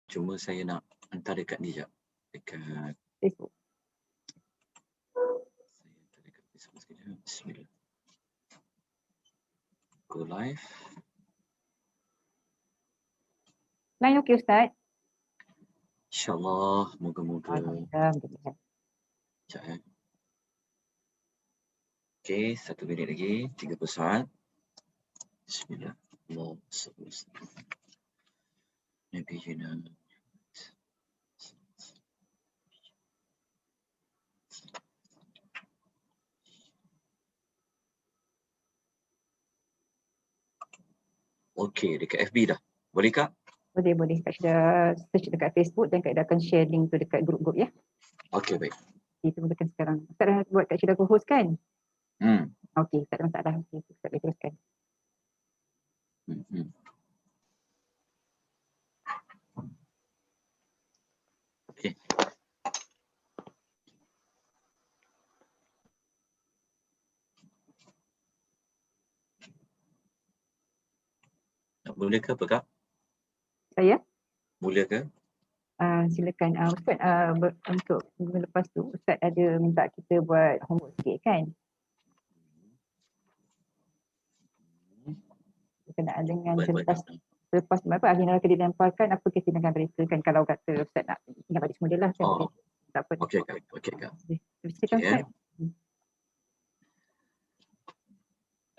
Cuma saya nak hantar dekat ni jap. Dekat Facebook. saya hantar dekat Facebook sekejap. Bismillah. Go live. Line okey Ustaz? InsyaAllah, moga-moga. Alhamdulillah. Sekejap Okey, 1 minit lagi, 30 saat. Bismillah. Allah SWT. Nabi Yuna. Okey, dekat FB dah. Boleh Kak? Boleh. Kak sudah search dekat Facebook dan Kak dah akan share link tu dekat grup-grup ya. Okey, baik. Itu tekan sekarang. Ustaz dah buat Kak sudah co-host kan? Hmm. Okey, tak ada masalah. Okey, Ustaz boleh teruskan. Okey. Boleh ke apa Kak? Saya? Boleh ke? Silakan Ustaz, untuk minggu lepas tu Ustaz ada minta kita buat homework sikit kan? Berkenaan dengan selepas apa ahli neraka dilemparkan, apa kesinangan mereka kan, kalau kata Ustaz nak ingat balik semula lah kan. Oh. Tak apa. Okey Kak. Silakan Ustaz.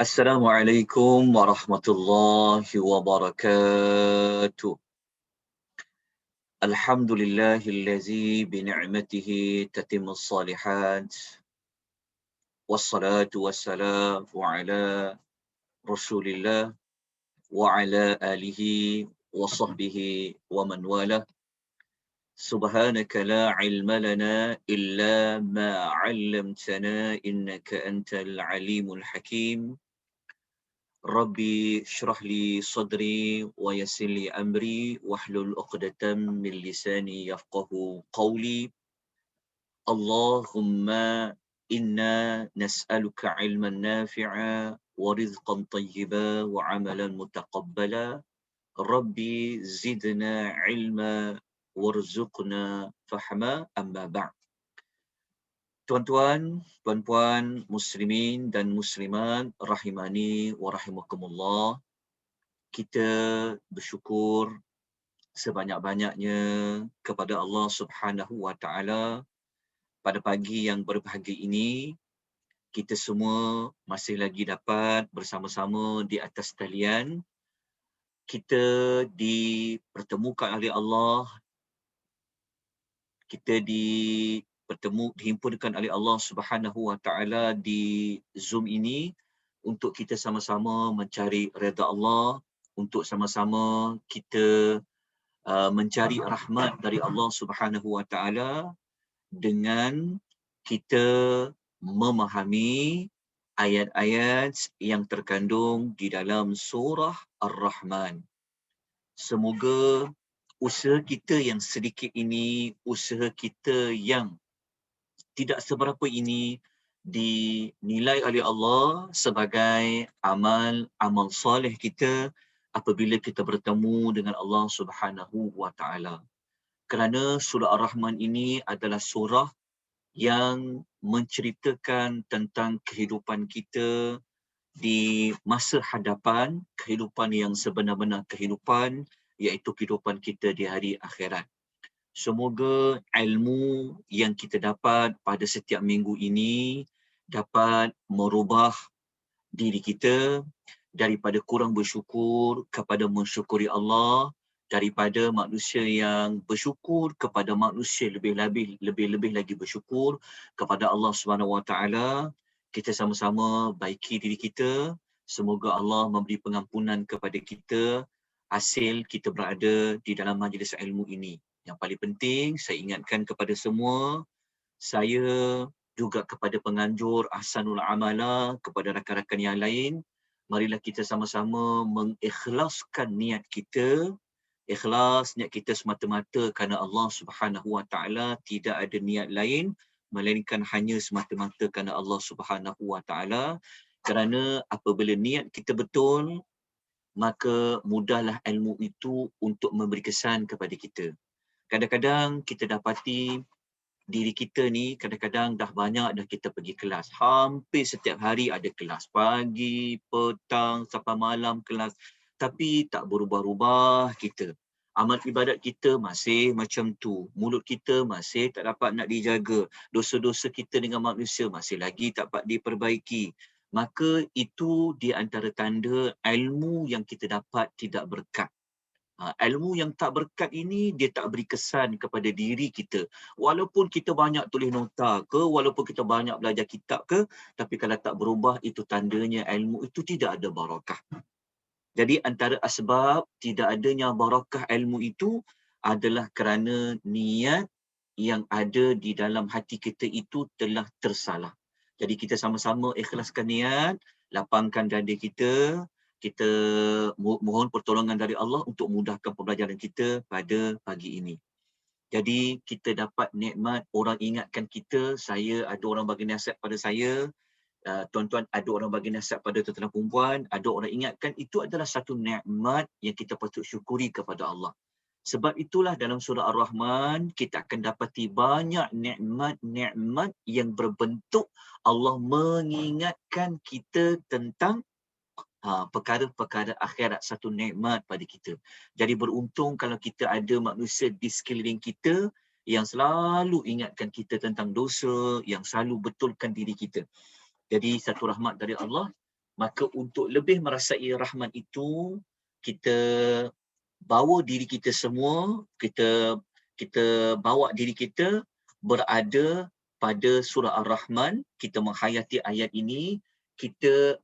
Assalamualaikum warahmatullahi wabarakatuh. Alhamdulillahillazi bini'matihi tatimmus salihat. Wassalatu wassalamu ala Rasulillah wa ala alihi wa sahbihi wa man walah. Subhanaka la ilma lana illa ma 'allamtana innaka antal alimul hakim. Rabbi shrah li sadri wa yassir li amri wahlul 'uqdatam min lisani yafqahu qawli. Allahumma inna nas'aluka 'ilman nafi'a wa rizqan thayyiba wa 'amalan mutaqabbala. Rabbi zidna 'ilma warzuqna fahma, amma ba'd. Tuan-tuan, puan-puan, muslimin dan muslimat rahimani wa rahimakumullah. Kita bersyukur sebanyak-banyaknya kepada Allah Subhanahu wa taala pada pagi yang berbahagia ini. Kita semua masih lagi dapat bersama-sama di atas talian. Kita dipertemukan oleh Allah. Kita dihimpunkan oleh Allah Subhanahu wa taala di Zoom ini untuk kita sama-sama mencari redha Allah, untuk sama-sama kita mencari rahmat dari Allah Subhanahu wa taala dengan kita memahami ayat-ayat yang terkandung di dalam surah Ar-Rahman. Semoga usaha kita yang sedikit ini, usaha kita yang tidak seberapa ini dinilai oleh Allah sebagai amal soleh kita apabila kita bertemu dengan Allah Subhanahu wa taala. Kerana surah Ar-Rahman ini adalah surah yang menceritakan tentang kehidupan kita di masa hadapan, kehidupan yang sebenar-benar kehidupan, iaitu kehidupan kita di hari akhirat. Semoga ilmu yang kita dapat pada setiap minggu ini dapat merubah diri kita daripada kurang bersyukur kepada mensyukuri Allah, daripada manusia yang bersyukur kepada manusia lebih-lebih lagi bersyukur kepada Allah Subhanahu Wa Taala. Kita sama-sama baiki diri kita. Semoga Allah memberi pengampunan kepada kita hasil kita berada di dalam majlis ilmu ini. Yang paling penting, saya ingatkan kepada semua, saya juga kepada penganjur ahsanul amala, kepada rakan-rakan yang lain, marilah kita sama-sama mengikhlaskan niat kita. Ikhlas niat kita semata-mata kerana Allah Subhanahu Wa Taala, tidak ada niat lain melainkan hanya semata-mata kerana Allah Subhanahu Wa Taala. Kerana apabila niat kita betul, maka mudahlah ilmu itu untuk memberi kesan kepada kita. Kadang-kadang kita dapati diri kita ni kadang-kadang dah banyak dah kita pergi kelas. Hampir setiap hari ada kelas. Pagi, petang, sampai malam kelas. Tapi tak berubah-ubah kita. Amal ibadat kita masih macam tu. Mulut kita masih tak dapat nak dijaga. Dosa-dosa kita dengan manusia masih lagi tak dapat diperbaiki. Maka itu di antara tanda ilmu yang kita dapat tidak berkat. Ilmu yang tak berkat ini dia tak beri kesan kepada diri kita. Walaupun kita banyak tulis nota ke, walaupun kita banyak belajar kitab ke, tapi kalau tak berubah itu tandanya ilmu itu tidak ada barakah. Jadi antara asbab tidak adanya barakah ilmu itu adalah kerana niat yang ada di dalam hati kita itu telah tersalah. Jadi kita sama-sama ikhlaskan niat, lapangkan dada kita, kita mohon pertolongan dari Allah untuk mudahkan pembelajaran kita pada pagi ini. Jadi kita dapat nikmat, orang ingatkan kita, saya ada orang bagi nasihat pada saya, tuan-tuan ada orang bagi nasihat pada tuan-tuan perempuan, ada orang ingatkan, itu adalah satu nikmat yang kita patut syukuri kepada Allah. Sebab itulah dalam surah Ar-Rahman kita akan dapati banyak nikmat-nikmat yang berbentuk Allah mengingatkan kita tentang perkara-perkara akhirat, satu nikmat pada kita. Jadi beruntung kalau kita ada manusia di sekeliling kita yang selalu ingatkan kita tentang dosa, yang selalu betulkan diri kita. Jadi satu rahmat dari Allah. Maka untuk lebih merasai rahmat itu, kita bawa diri kita semua, kita bawa diri kita berada pada surah Ar-Rahman, kita menghayati ayat ini, kita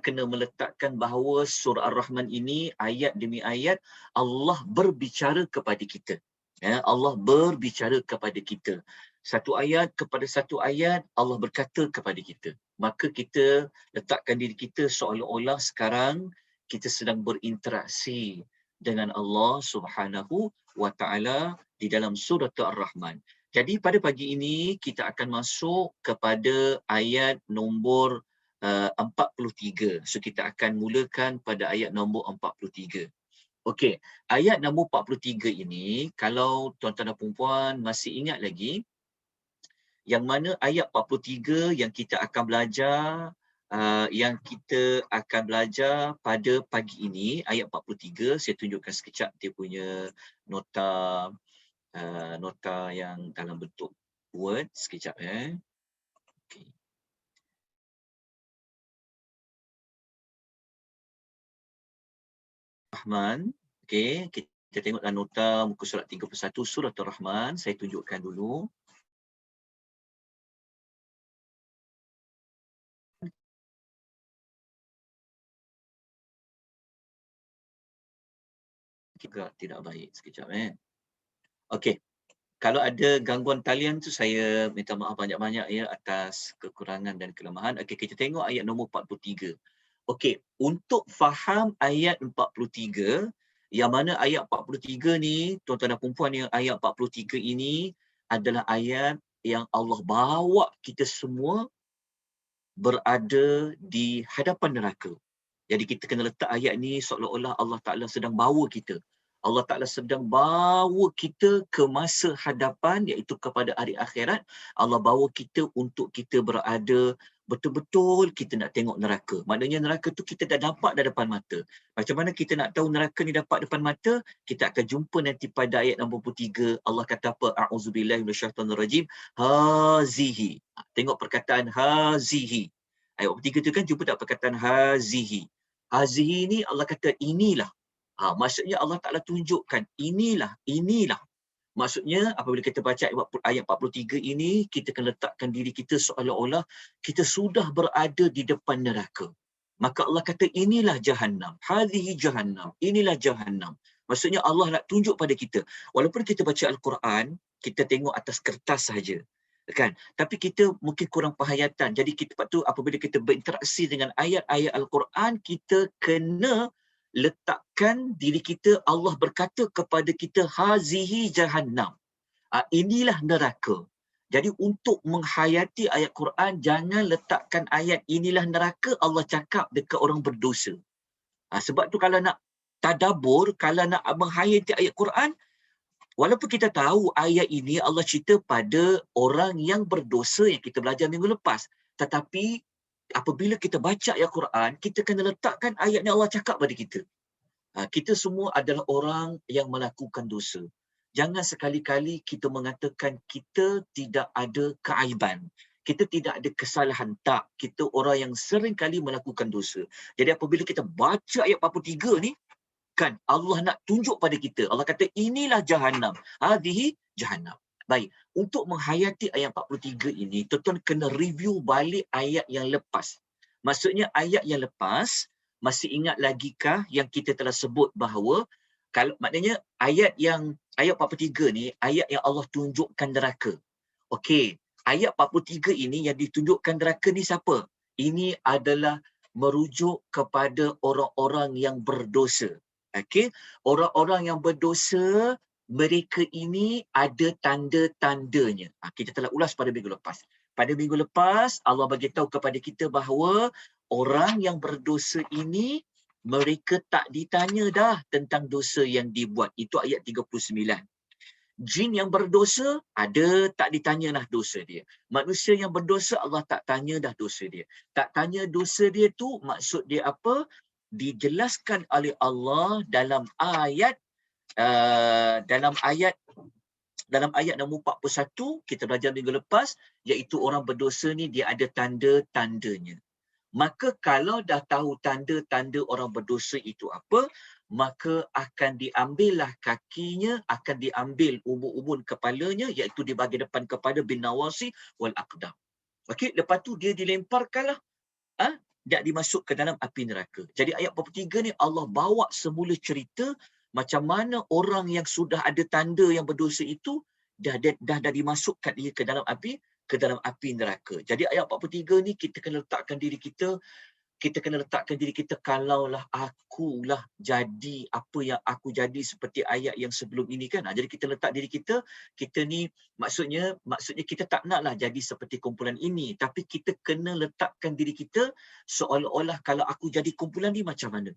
kena meletakkan bahawa surah Ar-Rahman ini ayat demi ayat Allah berbicara kepada kita. Ya, Allah berbicara kepada kita. Satu ayat kepada satu ayat Allah berkata kepada kita. Maka kita letakkan diri kita seolah-olah sekarang kita sedang berinteraksi dengan Allah Subhanahu wa taala di dalam surah Ar-Rahman. Jadi pada pagi ini kita akan masuk kepada ayat nombor 43. So kita akan mulakan pada ayat nombor 43. Okey, ayat nombor 43 ini kalau tuan-tuan dan puan-puan masih ingat lagi, yang mana ayat 43 yang kita akan belajar pada pagi ini, ayat 43, saya tunjukkan sekejap dia punya nota yang dalam bentuk word sekejap Okey. Rahman, okey, kita tengok dalam nota muka surat 31 surah Ar-Rahman, saya tunjukkan dulu. Juga tidak baik sekejap Okey. Kalau ada gangguan talian tu saya minta maaf banyak-banyak atas kekurangan dan kelemahan. Okey, kita tengok ayat nombor 43. Okey, untuk faham ayat 43, yang mana ayat 43 ni, tuan-tuan dan puan-puan, yang ayat 43 ini adalah ayat yang Allah bawa kita semua berada di hadapan neraka. Jadi kita kena letak ayat ni seolah-olah Allah Ta'ala sedang bawa kita. Allah Ta'ala sedang bawa kita ke masa hadapan, iaitu kepada hari akhirat. Allah bawa kita untuk kita berada betul-betul kita nak tengok neraka. Maknanya neraka tu kita dah nampak dah depan mata. Macam mana kita nak tahu neraka ni dapat depan mata? Kita akan jumpa nanti pada ayat 63. Allah kata apa? A'udzubillahi minasyaitonirrajim. Hazihi. Tengok perkataan hazihi. Ayat 43 tu kan jumpa tak perkataan hazihi. Hazihi ni Allah kata inilah. Maksudnya Allah Ta'ala tunjukkan inilah. Maksudnya apabila kita baca ayat 43 ini, kita akan letakkan diri kita seolah-olah kita sudah berada di depan neraka. Maka Allah kata inilah jahannam. Hazihi jahannam. Inilah jahannam. Maksudnya Allah nak tunjuk pada kita. Walaupun kita baca Al-Quran, kita tengok atas kertas saja. Kan? Tapi kita mungkin kurang penghayatan. Jadi kita patut apabila kita berinteraksi dengan ayat-ayat Al-Quran, kita kena letakkan diri kita, Allah berkata kepada kita hazihi jahannam. Inilah neraka. Jadi untuk menghayati ayat Quran, jangan letakkan ayat inilah neraka Allah cakap dekat orang berdosa. Sebab tu kalau nak tadabbur, kalau nak menghayati ayat Quran, walaupun kita tahu ayat ini Allah cerita pada orang yang berdosa yang kita belajar minggu lepas, tetapi apabila kita baca ayat Quran, kita kena letakkan ayat yang Allah cakap pada kita. Kita semua adalah orang yang melakukan dosa. Jangan sekali-kali kita mengatakan kita tidak ada keaiban. Kita tidak ada kesalahan. Tak. Kita orang yang sering kali melakukan dosa. Jadi apabila kita baca ayat 43 ni, kan Allah nak tunjuk pada kita. Allah kata inilah Jahannam. Hadhihi Jahannam. Baik. Untuk menghayati ayat 43 ini, tuan-tuan kena review balik ayat yang lepas. Maksudnya ayat yang lepas, masih ingat lagi kah yang kita telah sebut bahawa kalau maknanya ayat 43 ni ayat yang Allah tunjukkan neraka. Okey, ayat 43 ini yang ditunjukkan neraka ni siapa? Ini adalah merujuk kepada orang-orang yang berdosa. Okey, orang-orang yang berdosa, mereka ini ada tanda-tandanya. Kita telah ulas pada minggu lepas. Pada minggu lepas Allah bagi tahu kepada kita bahawa orang yang berdosa ini mereka tak ditanya dah tentang dosa yang dibuat. Itu ayat 39. Jin yang berdosa ada, tak ditanya dah dosa dia. Manusia yang berdosa Allah tak tanya dah dosa dia. Tak tanya dosa dia tu maksud dia apa? Dijelaskan oleh Allah dalam ayat dalam ayat nombor 41 kita belajar minggu lepas, iaitu orang berdosa ni dia ada tanda-tandanya. Maka kalau dah tahu tanda-tanda orang berdosa itu apa, maka akan diambillah kakinya, akan diambil ubun-ubun kepalanya, iaitu di bahagian depan kepala bin nawasi wal aqdam. Okey, lepas tu dia dilemparkanlah, dia dimasuk ke dalam api neraka. Jadi ayat 43 ni Allah bawa semula cerita macam mana orang yang sudah ada tanda yang berdosa itu dah dimasukkan dia ke dalam api neraka. Jadi ayat 43 ni kita kena letakkan diri kita kalaulah akulah jadi apa yang aku jadi seperti ayat yang sebelum ini kan. Jadi kita letak diri kita ni maksudnya kita tak naklah jadi seperti kumpulan ini, tapi kita kena letakkan diri kita seolah-olah kalau aku jadi kumpulan ni macam mana.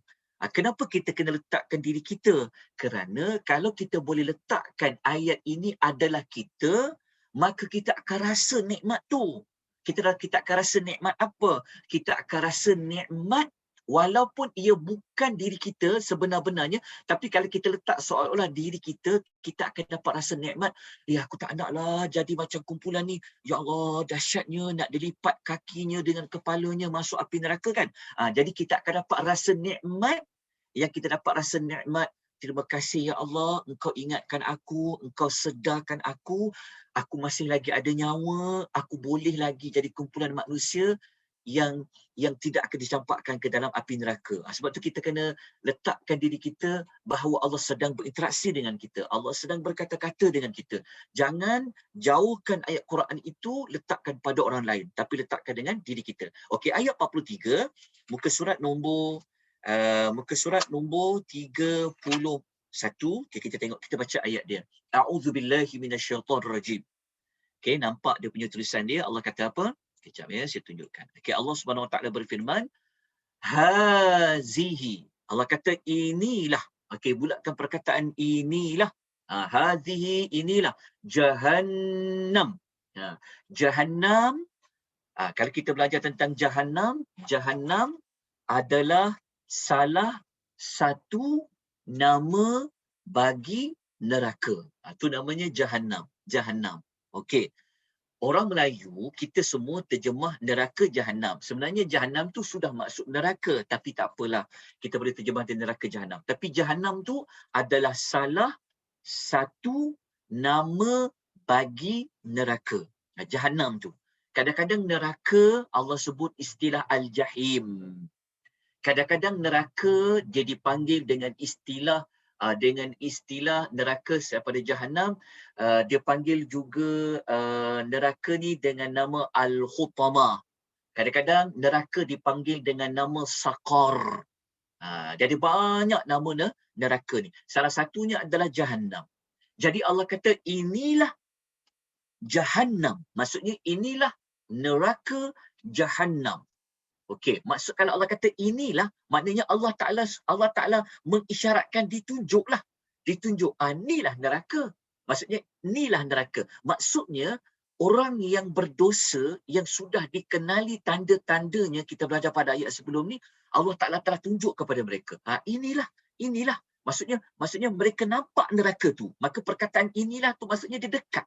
Kenapa kita kena letakkan diri kita? Kerana kalau kita boleh letakkan ayat ini adalah kita, maka kita akan rasa nikmat tu. Kita akan rasa nikmat apa? Kita akan rasa nikmat walaupun ia bukan diri kita sebenar-benarnya, tapi kalau kita letak seolah-olah diri kita, kita akan dapat rasa nikmat. Aku tak naklah jadi macam kumpulan ni. Ya Allah, dahsyatnya nak dilipat kakinya dengan kepalanya masuk api neraka kan. Jadi kita akan dapat rasa nikmat. Yang kita dapat rasa nikmat, terima kasih ya Allah, Engkau ingatkan aku, Engkau sedarkan aku masih lagi ada nyawa, aku boleh lagi jadi kumpulan manusia yang tidak akan dicampakkan ke dalam api neraka. Sebab tu kita kena letakkan diri kita bahawa Allah sedang berinteraksi dengan kita. Allah sedang berkata-kata dengan kita. Jangan jauhkan ayat Quran itu, letakkan pada orang lain, tapi letakkan dengan diri kita. Okey, ayat 43, muka surat nombor 31. Okay, kita tengok, kita baca ayat dia. A'udzubillahi minasyaitonirrajim. Okey, nampak dia punya tulisan dia. Allah kata apa? Kejap ya, saya tunjukkan. Okey, Allah Subhanahu Wa Taala berfirman, hazihi. Allah kata inilah. Okey, bulatkan perkataan inilah. Hazihi, inilah Jahannam. Jahannam. Kalau kita belajar tentang Jahannam adalah salah satu nama bagi neraka. Itu namanya Jahannam. Okey. Orang Melayu, kita semua terjemah neraka Jahannam. Sebenarnya Jahannam tu sudah masuk neraka, tapi tak apalah. Kita boleh terjemah dia neraka Jahannam. Tapi Jahannam tu adalah salah satu nama bagi neraka. Jahannam tu. Kadang-kadang neraka Allah sebut istilah Al-Jahim. Kadang-kadang neraka dia dipanggil dengan istilah neraka daripada Jahannam. Dia panggil juga neraka ni dengan nama Al-Khutamah. Kadang-kadang neraka dipanggil dengan nama Saqar. Jadi banyak nama neraka ni. Salah satunya adalah Jahannam. Jadi Allah kata inilah Jahannam. Maksudnya inilah neraka Jahannam. Okey, maksud kalau Allah kata inilah, maknanya Allah Taala mengisyaratkan ditunjuklah. Ditunjuk, inilah neraka. Maksudnya inilah neraka. Maksudnya orang yang berdosa yang sudah dikenali tanda-tandanya, kita belajar pada ayat sebelum ni, Allah Taala telah tunjuk kepada mereka. Inilah. Maksudnya mereka nampak neraka tu. Maka perkataan inilah tu maksudnya dia dekat.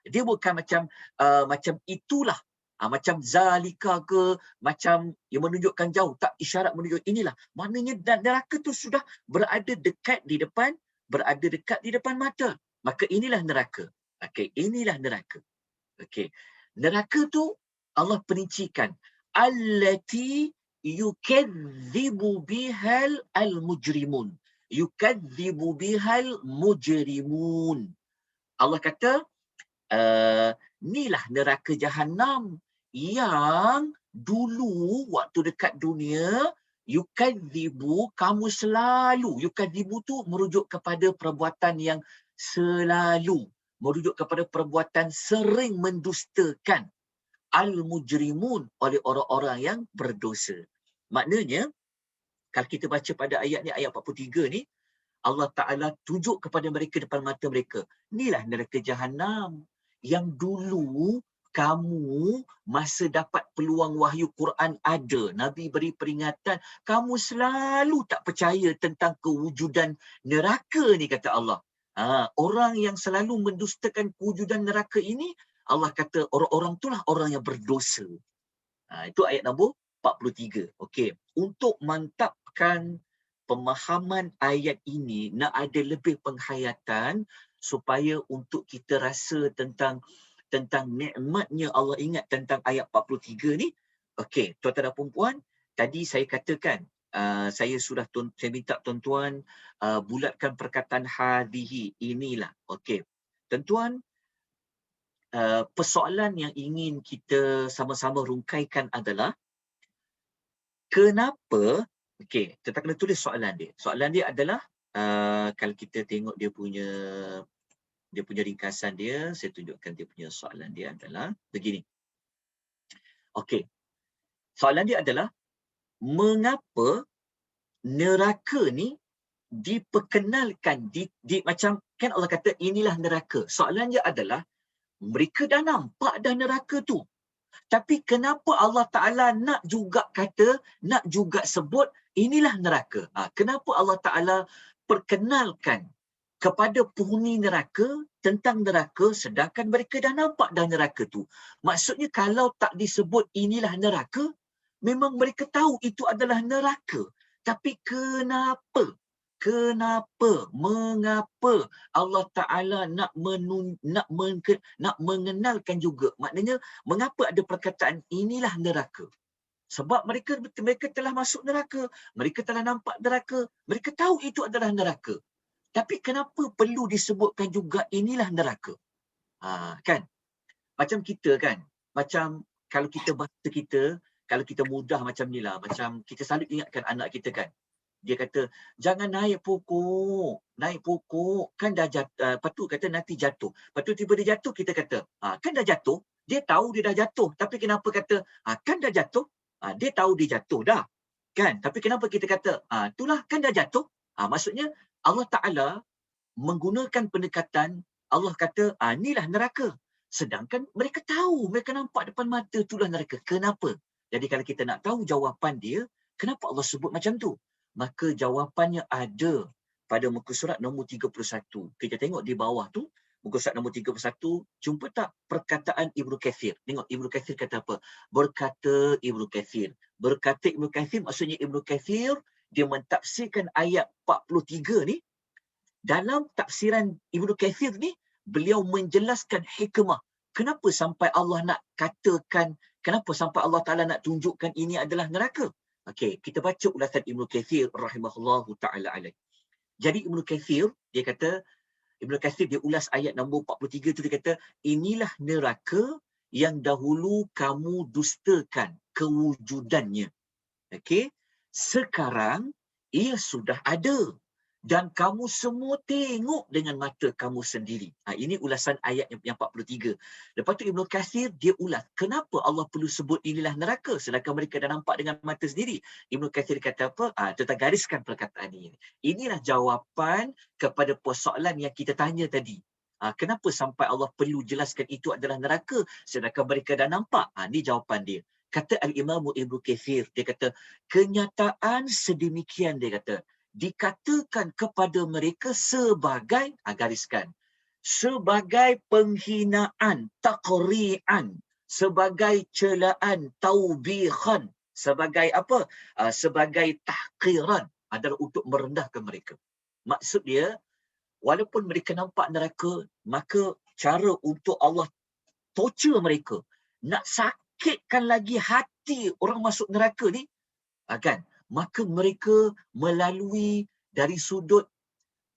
Dia bukan macam itulah. Macam zalika ke, macam yang menunjukkan jauh, tak, isyarat menunjuk inilah. Maknanya neraka tu sudah berada dekat di depan mata. Maka inilah neraka. Okey, inilah neraka. Okey. Neraka tu Allah perincikan, allati yukadzibu bihal al-mujrimun. Yukadzibu bihal mujrimun. Allah kata, inilah neraka Jahannam yang dulu waktu dekat dunia, yukadzibu, kamu selalu, yukadzibu tu merujuk kepada perbuatan yang selalu, merujuk kepada perbuatan sering mendustakan, al-mujrimun, oleh orang-orang yang berdosa. Maknanya kalau kita baca pada ayat ni, ayat 43 ni, Allah Ta'ala tunjuk kepada mereka depan mata mereka, inilah neraka Jahannam yang dulu kamu masa dapat peluang wahyu Quran ada, Nabi beri peringatan, kamu selalu tak percaya tentang kewujudan neraka ni, kata Allah. Orang yang selalu mendustakan kewujudan neraka ini, Allah kata orang-orang itulah orang yang berdosa. Itu ayat nombor 43. Okey, untuk mantapkan pemahaman ayat ini, nak ada lebih penghayatan supaya untuk kita rasa tentang nikmatnya Allah. Ingat tentang ayat 43 ni. Okey, tuan-tuan dan puan-puan, tadi saya katakan, saya minta tuan-tuan bulatkan perkataan hadhihi, inilah. Okey, tuan-tuan, persoalan yang ingin kita sama-sama rungkaikan adalah, kenapa, okey, kita kena tulis soalan dia. Soalan dia adalah, kalau kita tengok dia punya ringkasan dia, saya tunjukkan dia punya soalan dia adalah begini. Okey, soalan dia adalah, mengapa neraka ni diperkenalkan, macam kan Allah kata inilah neraka. Soalan dia adalah, mereka dah nampak dah neraka tu, tapi kenapa Allah Ta'ala nak juga sebut inilah neraka? Kenapa Allah Ta'ala perkenalkan kepada penghuni neraka tentang neraka, sedangkan mereka dah nampak dah neraka tu? Maksudnya kalau tak disebut inilah neraka, memang mereka tahu itu adalah neraka. Tapi mengapa Allah Ta'ala nak mengenalkan juga? Maknanya, mengapa ada perkataan inilah neraka? Sebab mereka telah masuk neraka, mereka telah nampak neraka, mereka tahu itu adalah neraka. Tapi kenapa perlu disebutkan juga inilah neraka? Kan? Macam kita kan, macam kalau kita bahasa kita, kalau kita mudah macam ni lah, macam kita selalu ingatkan anak kita kan, dia kata, jangan naik pokok, kan dah jatuh. Lepas tu kata nanti jatuh. Lepas tu tiba dia jatuh, kita kata, kan dah jatuh. Dia tahu dia dah jatuh, tapi kenapa kata, kan dah jatuh? Dia tahu dia jatuh dah. Kan? Tapi kenapa kita kata, itulah kan dah jatuh? Maksudnya Allah Ta'ala menggunakan pendekatan, Allah kata, inilah neraka. Sedangkan mereka tahu, mereka nampak depan mata, itulah neraka. Kenapa? Jadi kalau kita nak tahu jawapan dia, kenapa Allah sebut macam tu? Maka jawapannya ada pada muka surat nombor 31. Kita tengok di bawah tu, muka surat nombor 31, jumpa tak perkataan Ibnu Kathir? Tengok Ibnu Kathir kata apa? Berkata Ibnu Kathir, maksudnya Ibnu Kathir, dia mentafsirkan ayat 43 ni. Dalam tafsiran Ibnu Kathir ni, beliau menjelaskan hikmah. Kenapa sampai Allah nak katakan, kenapa sampai Allah Ta'ala nak tunjukkan ini adalah neraka? Okey, kita baca ulasan Ibnu Kathir rahimahullahu ta'ala alaih. Jadi Ibnu Kathir, Ibnu Kathir dia ulas ayat nombor 43 tu, dia kata, inilah neraka yang dahulu kamu dustakan kewujudannya. Okey, sekarang ia sudah ada dan kamu semua tengok dengan mata kamu sendiri. Ini ulasan ayat yang 43. Lepas tu Ibnu Katsir dia ulas, kenapa Allah perlu sebut inilah neraka sedangkan mereka dah nampak dengan mata sendiri. Ibnu Katsir kata apa? Kita gariskan perkataan ini. Inilah jawapan kepada persoalan yang kita tanya tadi. Kenapa sampai Allah perlu jelaskan itu adalah neraka sedangkan mereka dah nampak? Ini jawapan dia. Kata Al-Imam Ibnu Katsir, dia kata, kenyataan sedemikian, dia kata, dikatakan kepada mereka sebagai, gariskan, sebagai penghinaan, taqri'an, sebagai celaan, taubihan, sebagai apa? Sebagai tahqiran, adalah untuk merendahkan mereka. Maksud dia, walaupun mereka nampak neraka, maka cara untuk Allah torture mereka, nak sakitkan lagi hati orang masuk neraka ni, kan? Maka mereka melalui dari sudut,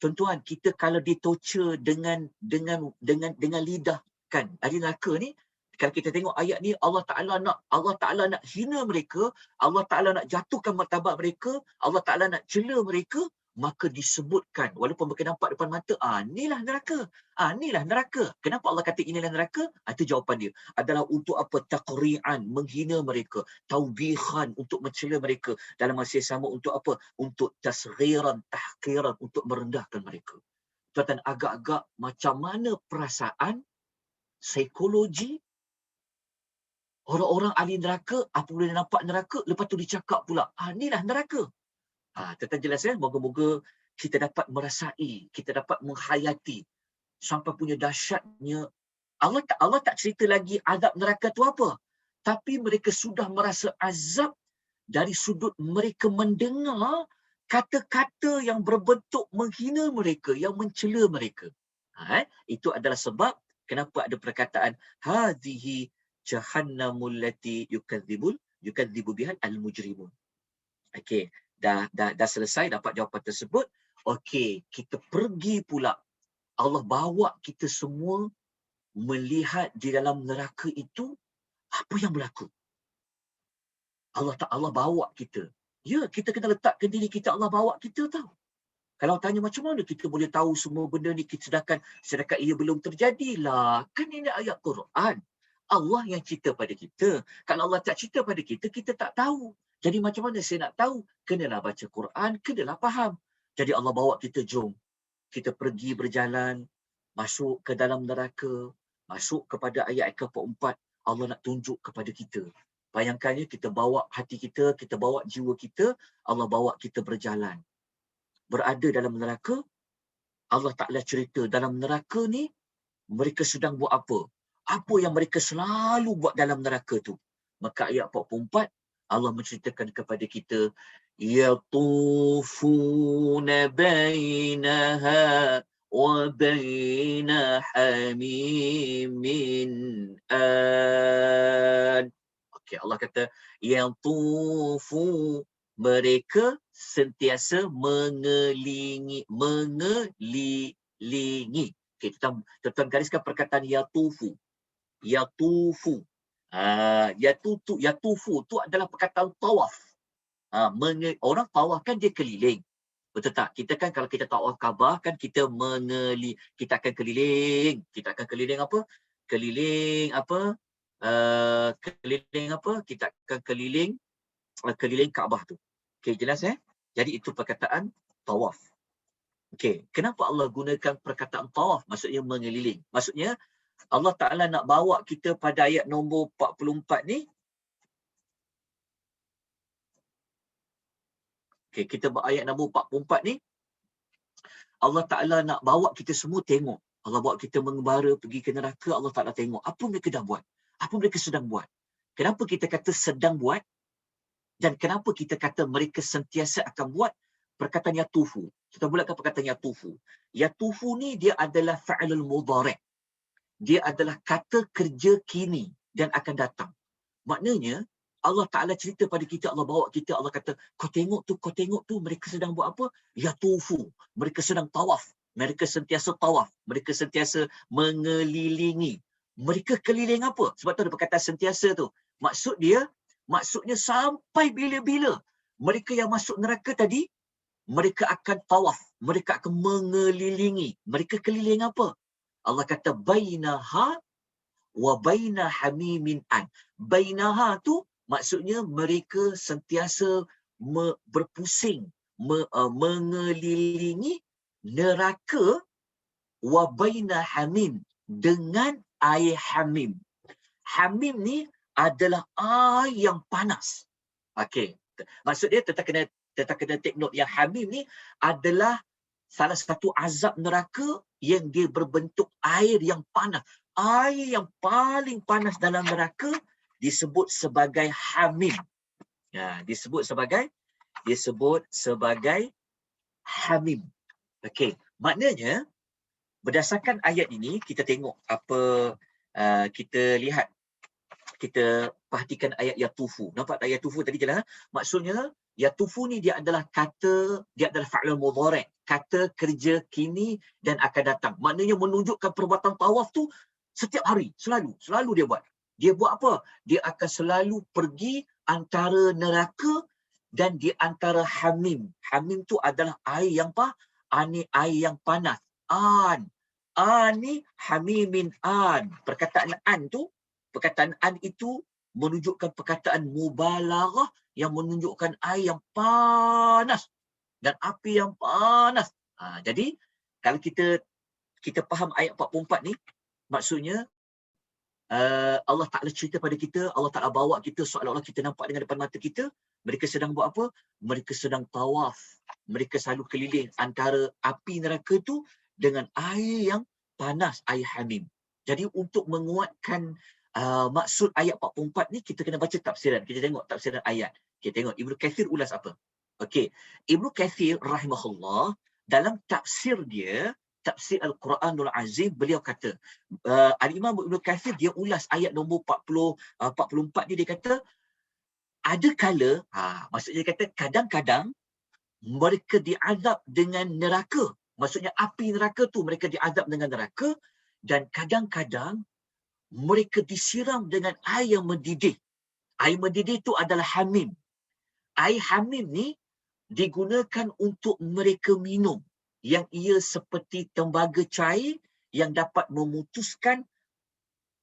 tuan-tuan, kita kalau ditorture dengan lidah, kan, ahli neraka ni, kalau kita tengok ayat ni, Allah Taala nak hina mereka, Allah Taala nak jatuhkan martabat mereka, Allah Taala nak cela mereka, maka disebutkan walaupun mereka nampak depan mata, inilah neraka. Inilah neraka. Kenapa Allah kata inilah neraka? Itu jawapan dia. Adalah untuk apa? Taqri'an, menghina mereka, taubihan, untuk mencela mereka, dalam masa yang sama untuk apa? Untuk tasghiran, tahqiran, untuk merendahkan mereka. Tuan-tuan, agak-agak macam mana perasaan psikologi orang-orang ahli neraka apabila dia nampak neraka, lepas tu dicakap pula, inilah neraka. Tuan-tuan jelas ya? Moga-moga kita dapat merasai, kita dapat menghayati sampai punya dahsyatnya. Allah tak cerita lagi azab neraka tu apa. Tapi mereka sudah merasa azab dari sudut mereka mendengar kata-kata yang berbentuk menghina mereka, yang mencela mereka. Itu adalah sebab kenapa ada perkataan hadhihi jahannamul lati yukadzibu bihal al-mujrimun. Okey, dah selesai dapat jawapan tersebut. Okey, kita pergi pula. Allah bawa kita semua melihat di dalam neraka itu apa yang berlaku. Allah bawa kita. Ya, kita kena letakkan diri kita, Allah bawa kita tahu. Kalau tanya macam mana kita boleh tahu semua benda ni sedangkan ia belum terjadilah. Kan ini ayat Quran. Allah yang cerita pada kita. Kalau Allah tak cerita pada kita, kita tak tahu. Jadi macam mana saya nak tahu? Kenalah baca Quran, kenalah faham. Jadi Allah bawa kita, jom. Kita pergi berjalan, masuk ke dalam neraka, masuk kepada ayat ke-4. Allah nak tunjuk kepada kita. Bayangkannya kita bawa hati kita, kita bawa jiwa kita, Allah bawa kita berjalan. Berada dalam neraka, Allah Ta'ala cerita dalam neraka ni, mereka sedang buat apa? Apa yang mereka selalu buat dalam neraka tu? Maka ayat 44, Allah menceritakan kepada kita, yatufuna bainaha wa baina hamimin an. Okey, Allah kata yatufu, mereka sentiasa mengelilingi. Okey, kita gariskan perkataan yatufu. Yatufu. Yatufu tu adalah perkataan tawaf. Orang tawaf kan dia keliling. Betul tak? Kita kan kalau kita tawaf Kaabah kan kita kita akan keliling. Kita akan keliling apa? Keliling apa? Kita akan keliling Kaabah tu. Okey, jelas Jadi itu perkataan tawaf. Okey, kenapa Allah gunakan perkataan tawaf? Maksudnya mengeliling. Maksudnya Allah Ta'ala nak bawa kita pada ayat nombor 44 ni. Okey, kita ayat nombor 44 ni. Allah Ta'ala nak bawa kita semua tengok. Allah bawa kita mengembara pergi ke neraka. Allah Ta'ala tengok apa mereka dah buat. Apa mereka sedang buat. Kenapa kita kata sedang buat? Dan kenapa kita kata mereka sentiasa akan buat? Perkataan yatufu. Kita mulakan perkataan yatufu. Yatufu ni dia adalah fa'alul mudhari'. Dia adalah kata kerja kini dan akan datang. Maknanya, Allah Ta'ala cerita pada kita, Allah bawa kita, Allah kata, kau tengok tu, mereka sedang buat apa? Yatufu. Mereka sedang tawaf. Mereka sentiasa tawaf. Mereka sentiasa mengelilingi. Mereka keliling apa? Sebab tu ada perkataan sentiasa tu. Maksudnya sampai bila-bila mereka yang masuk neraka tadi, mereka akan tawaf. mereka akan mengelilingi. Mereka keliling apa? Allah kata bainaha wa baina hamimin an. Bainaha tu maksudnya mereka sentiasa berpusing, mengelilingi neraka wa baina hamim, dengan air hamim. Hamim ni adalah air yang panas. Okey. Maksud dia tetap kena take note yang hamim ni adalah salah satu azab neraka yang dia berbentuk air yang panas. Air yang paling panas dalam neraka disebut sebagai hamim. Ya, disebut sebagai hamim. Okey. Maknanya berdasarkan ayat ini kita tengok apa kita lihat, kita perhatikan ayat yatufu. Nampak tak yatufu tadi jelas? Maksudnya yatufu ni dia adalah fa'lul mudhari', kata kerja kini dan akan datang. Maknanya menunjukkan perbuatan tawaf tu setiap hari, selalu dia buat. Dia buat apa? Dia akan selalu pergi antara neraka dan di antara hamim. Hamim tu adalah air yang air yang panas. An ni hamimin an. Perkataan an itu menunjukkan perkataan mubalaghah yang menunjukkan air yang panas dan api yang panas. Jadi kalau kita faham ayat 44 ni, maksudnya Allah Ta'ala cerita pada kita, Allah Ta'ala bawa kita seolah-olah kita nampak dengan depan mata kita, mereka sedang buat apa? Mereka sedang tawaf. Mereka selalu keliling antara api neraka tu dengan air yang panas, air hamim. Jadi untuk menguatkan maksud ayat 44 ni, kita kena baca tafsiran. Kita tengok tafsiran ayat. Kita tengok Ibnu Kathir ulas apa. Okey, Ibnu Kathir rahimahullah dalam tafsir dia, tafsir Al-Quranul Azim, beliau kata, Al-Imam Ibnu Kathir dia ulas ayat nombor 44 ni, dia kata ada kala, maksudnya dia kata kadang-kadang mereka diazab dengan neraka. Maksudnya api neraka tu mereka diazab dengan neraka, dan kadang-kadang mereka disiram dengan air yang mendidih. Air mendidih tu adalah hamim. Air hamim ni digunakan untuk mereka minum, yang ia seperti tembaga cair yang dapat memutuskan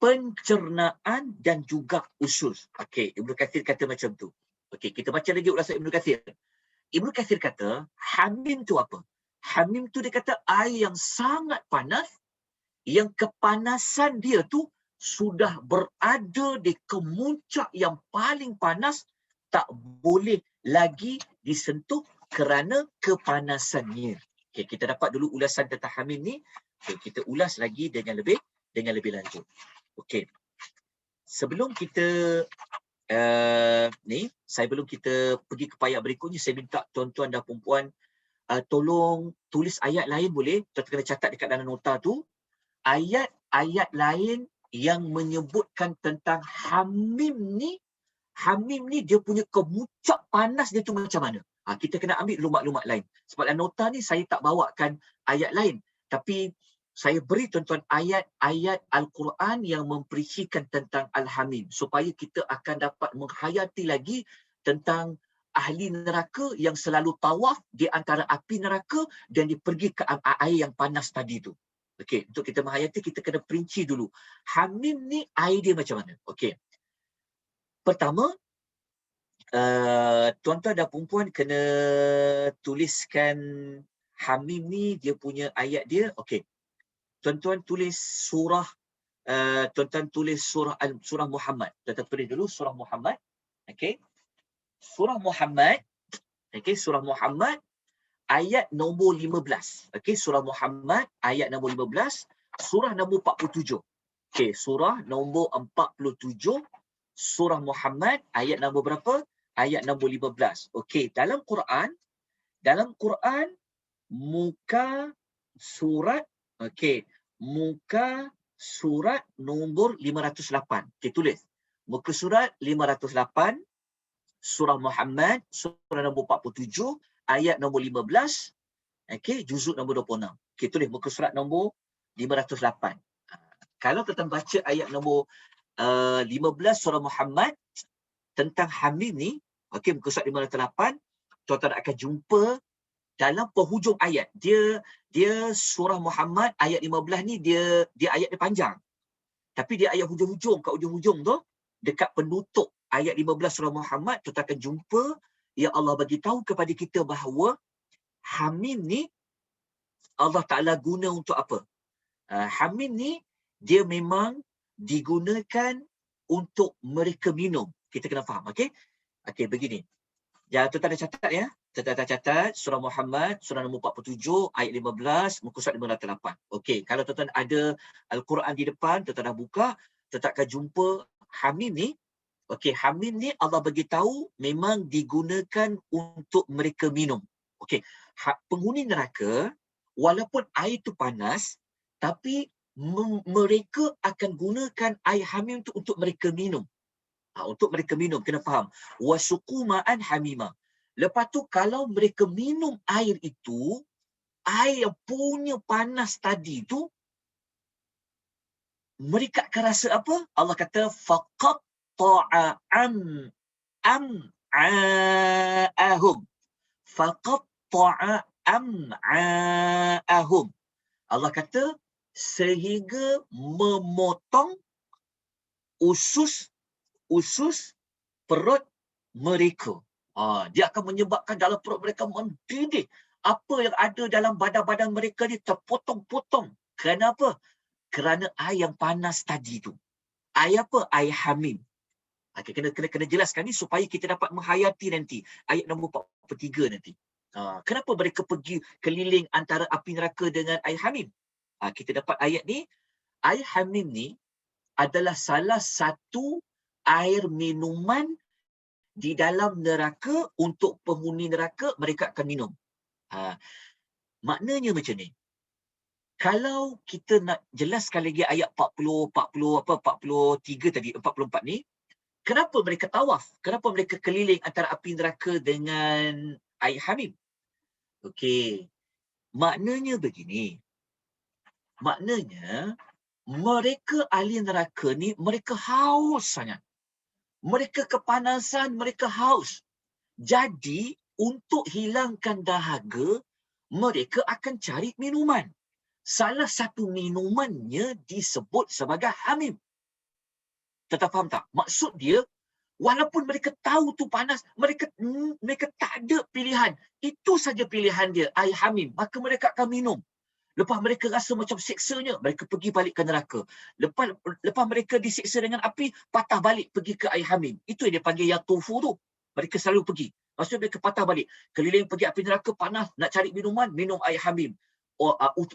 pencernaan dan juga usus. Okey, Ibnu Kathir kata macam tu. Okey, kita baca lagi ulasan Ibnu Kathir. Ibnu Kathir kata, hamim tu apa? Hamim tu dia kata air yang sangat panas, yang kepanasan dia tu sudah berada di kemuncak yang paling panas, tak boleh lagi disentuh kerana kepanasannya. Okay, kita dapat dulu ulasan tentang hamim ni. Okay, kita ulas lagi dengan lebih lanjut. Okey. Sebelum kita sebelum kita pergi ke ayat berikutnya, saya minta tuan-tuan dan puan-puan tolong tulis ayat lain boleh? Tuan-tuan kena catat dekat dalam nota tu. Ayat-ayat lain yang menyebutkan tentang hamim ni dia punya kemuncak panas dia tu macam mana. Kita kena ambil dulu maklumat lain. Sebab dalam nota ni saya tak bawakan ayat lain, tapi saya beri tuan-tuan ayat-ayat Al-Quran yang memperincikan tentang Al-Hamim, supaya kita akan dapat menghayati lagi tentang ahli neraka yang selalu tawaf di antara api neraka dan dia pergi ke air yang panas tadi tu. Okey, untuk kita menghayati, kita kena perinci dulu. Hamim ni air dia macam mana? Okey. Pertama, tuan-tuan dan puan-puan kena tuliskan hamim ni dia punya ayat dia. Okey. Tuan-tuan tulis surah surah Muhammad. Tuan-tuan tulis dulu surah Muhammad. Okey. Surah Muhammad. Okey, surah Muhammad ayat nombor 15. Okey, surah Muhammad ayat nombor 15, surah nombor 47. Okey, surah nombor 47, surah Muhammad ayat nombor berapa? Ayat nombor 15. Okey, dalam Quran muka surat, okey, muka surat nombor 508. Okey, tulis. Muka surat 508, surah Muhammad, surah nombor 47, ayat nombor 15, okey, juzuk nombor 26. Okey, tulis muka surat nombor 508. Kalau kita baca ayat nombor 15 surah Muhammad tentang hamim ni, okey, muka surat 508, tuan-tuan akan jumpa dalam penghujung ayat. Dia surah Muhammad ayat 15 ni dia ayat dia panjang. Tapi dia ayat hujung-hujung, kat hujung-hujung tu, dekat penutup ayat 15 surah Muhammad, kita akan jumpa yang Allah bagi tahu kepada kita bahawa Hamim ni Allah Ta'ala guna untuk apa? Hamim ni dia memang digunakan untuk mereka minum. Kita kena faham, okey? Okey, begini. Jangan tuan-tuan ada catat ya. Tuan-tuan ada catat surah Muhammad, surah nombor 47, ayat 15, muka surat 508. Okey, kalau tuan-tuan ada Al-Quran di depan, tuan-tuan dah buka, tuan-tuan akan jumpa Hamim ni. Okey, Hamim ni Allah bagi tahu memang digunakan untuk mereka minum. Okey, penghuni neraka, walaupun air tu panas, tapi mereka akan gunakan air Hamim tu untuk mereka minum. Untuk mereka minum, kena faham. Wasuqu ma'an hamima. Lepas tu kalau mereka minum air itu, air yang punya panas tadi tu, mereka akan rasa apa? Allah kata faqatta'a am'a'ahum. Faqatta'a am'a'ahum. Allah kata sehingga memotong usus perut mereka. Dia akan menyebabkan dalam perut mereka mendidih. Apa yang ada dalam badan-badan mereka ni terpotong-potong. Kenapa? Kerana air yang panas tadi tu. Air apa? Air Hamim. Okay, kena jelaskan ni supaya kita dapat menghayati nanti. Ayat nombor 43 nanti. Kenapa mereka pergi keliling antara api neraka dengan air Hamim? Kita dapat ayat ni. Air Hamim ni adalah salah satu air minuman di dalam neraka untuk penghuni neraka, mereka akan minum. Maknanya macam ni. Kalau kita nak jelaskan lagi ayat 43 tadi, 44 ni, kenapa mereka tawaf? Kenapa mereka keliling antara api neraka dengan air Hamim? Okey. Maknanya begini. Maknanya mereka ahli neraka ni, mereka haus sangat. Mereka kepanasan, mereka haus. Jadi, untuk hilangkan dahaga, mereka akan cari minuman. Salah satu minumannya disebut sebagai Hamim. Tetap faham tak? Maksud dia, walaupun mereka tahu tu panas, mereka tak ada pilihan. Itu saja pilihan dia, air Hamim. Maka mereka akan minum. Lepas mereka rasa macam seksanya, mereka pergi balik ke neraka. Lepas mereka diseksa dengan api, patah balik pergi ke air Hamim. Itu yang dia panggil Yatufu tu. Mereka selalu pergi. Maksudnya mereka patah balik. Keliling pergi api neraka, panas, nak cari minuman, minum air Hamim.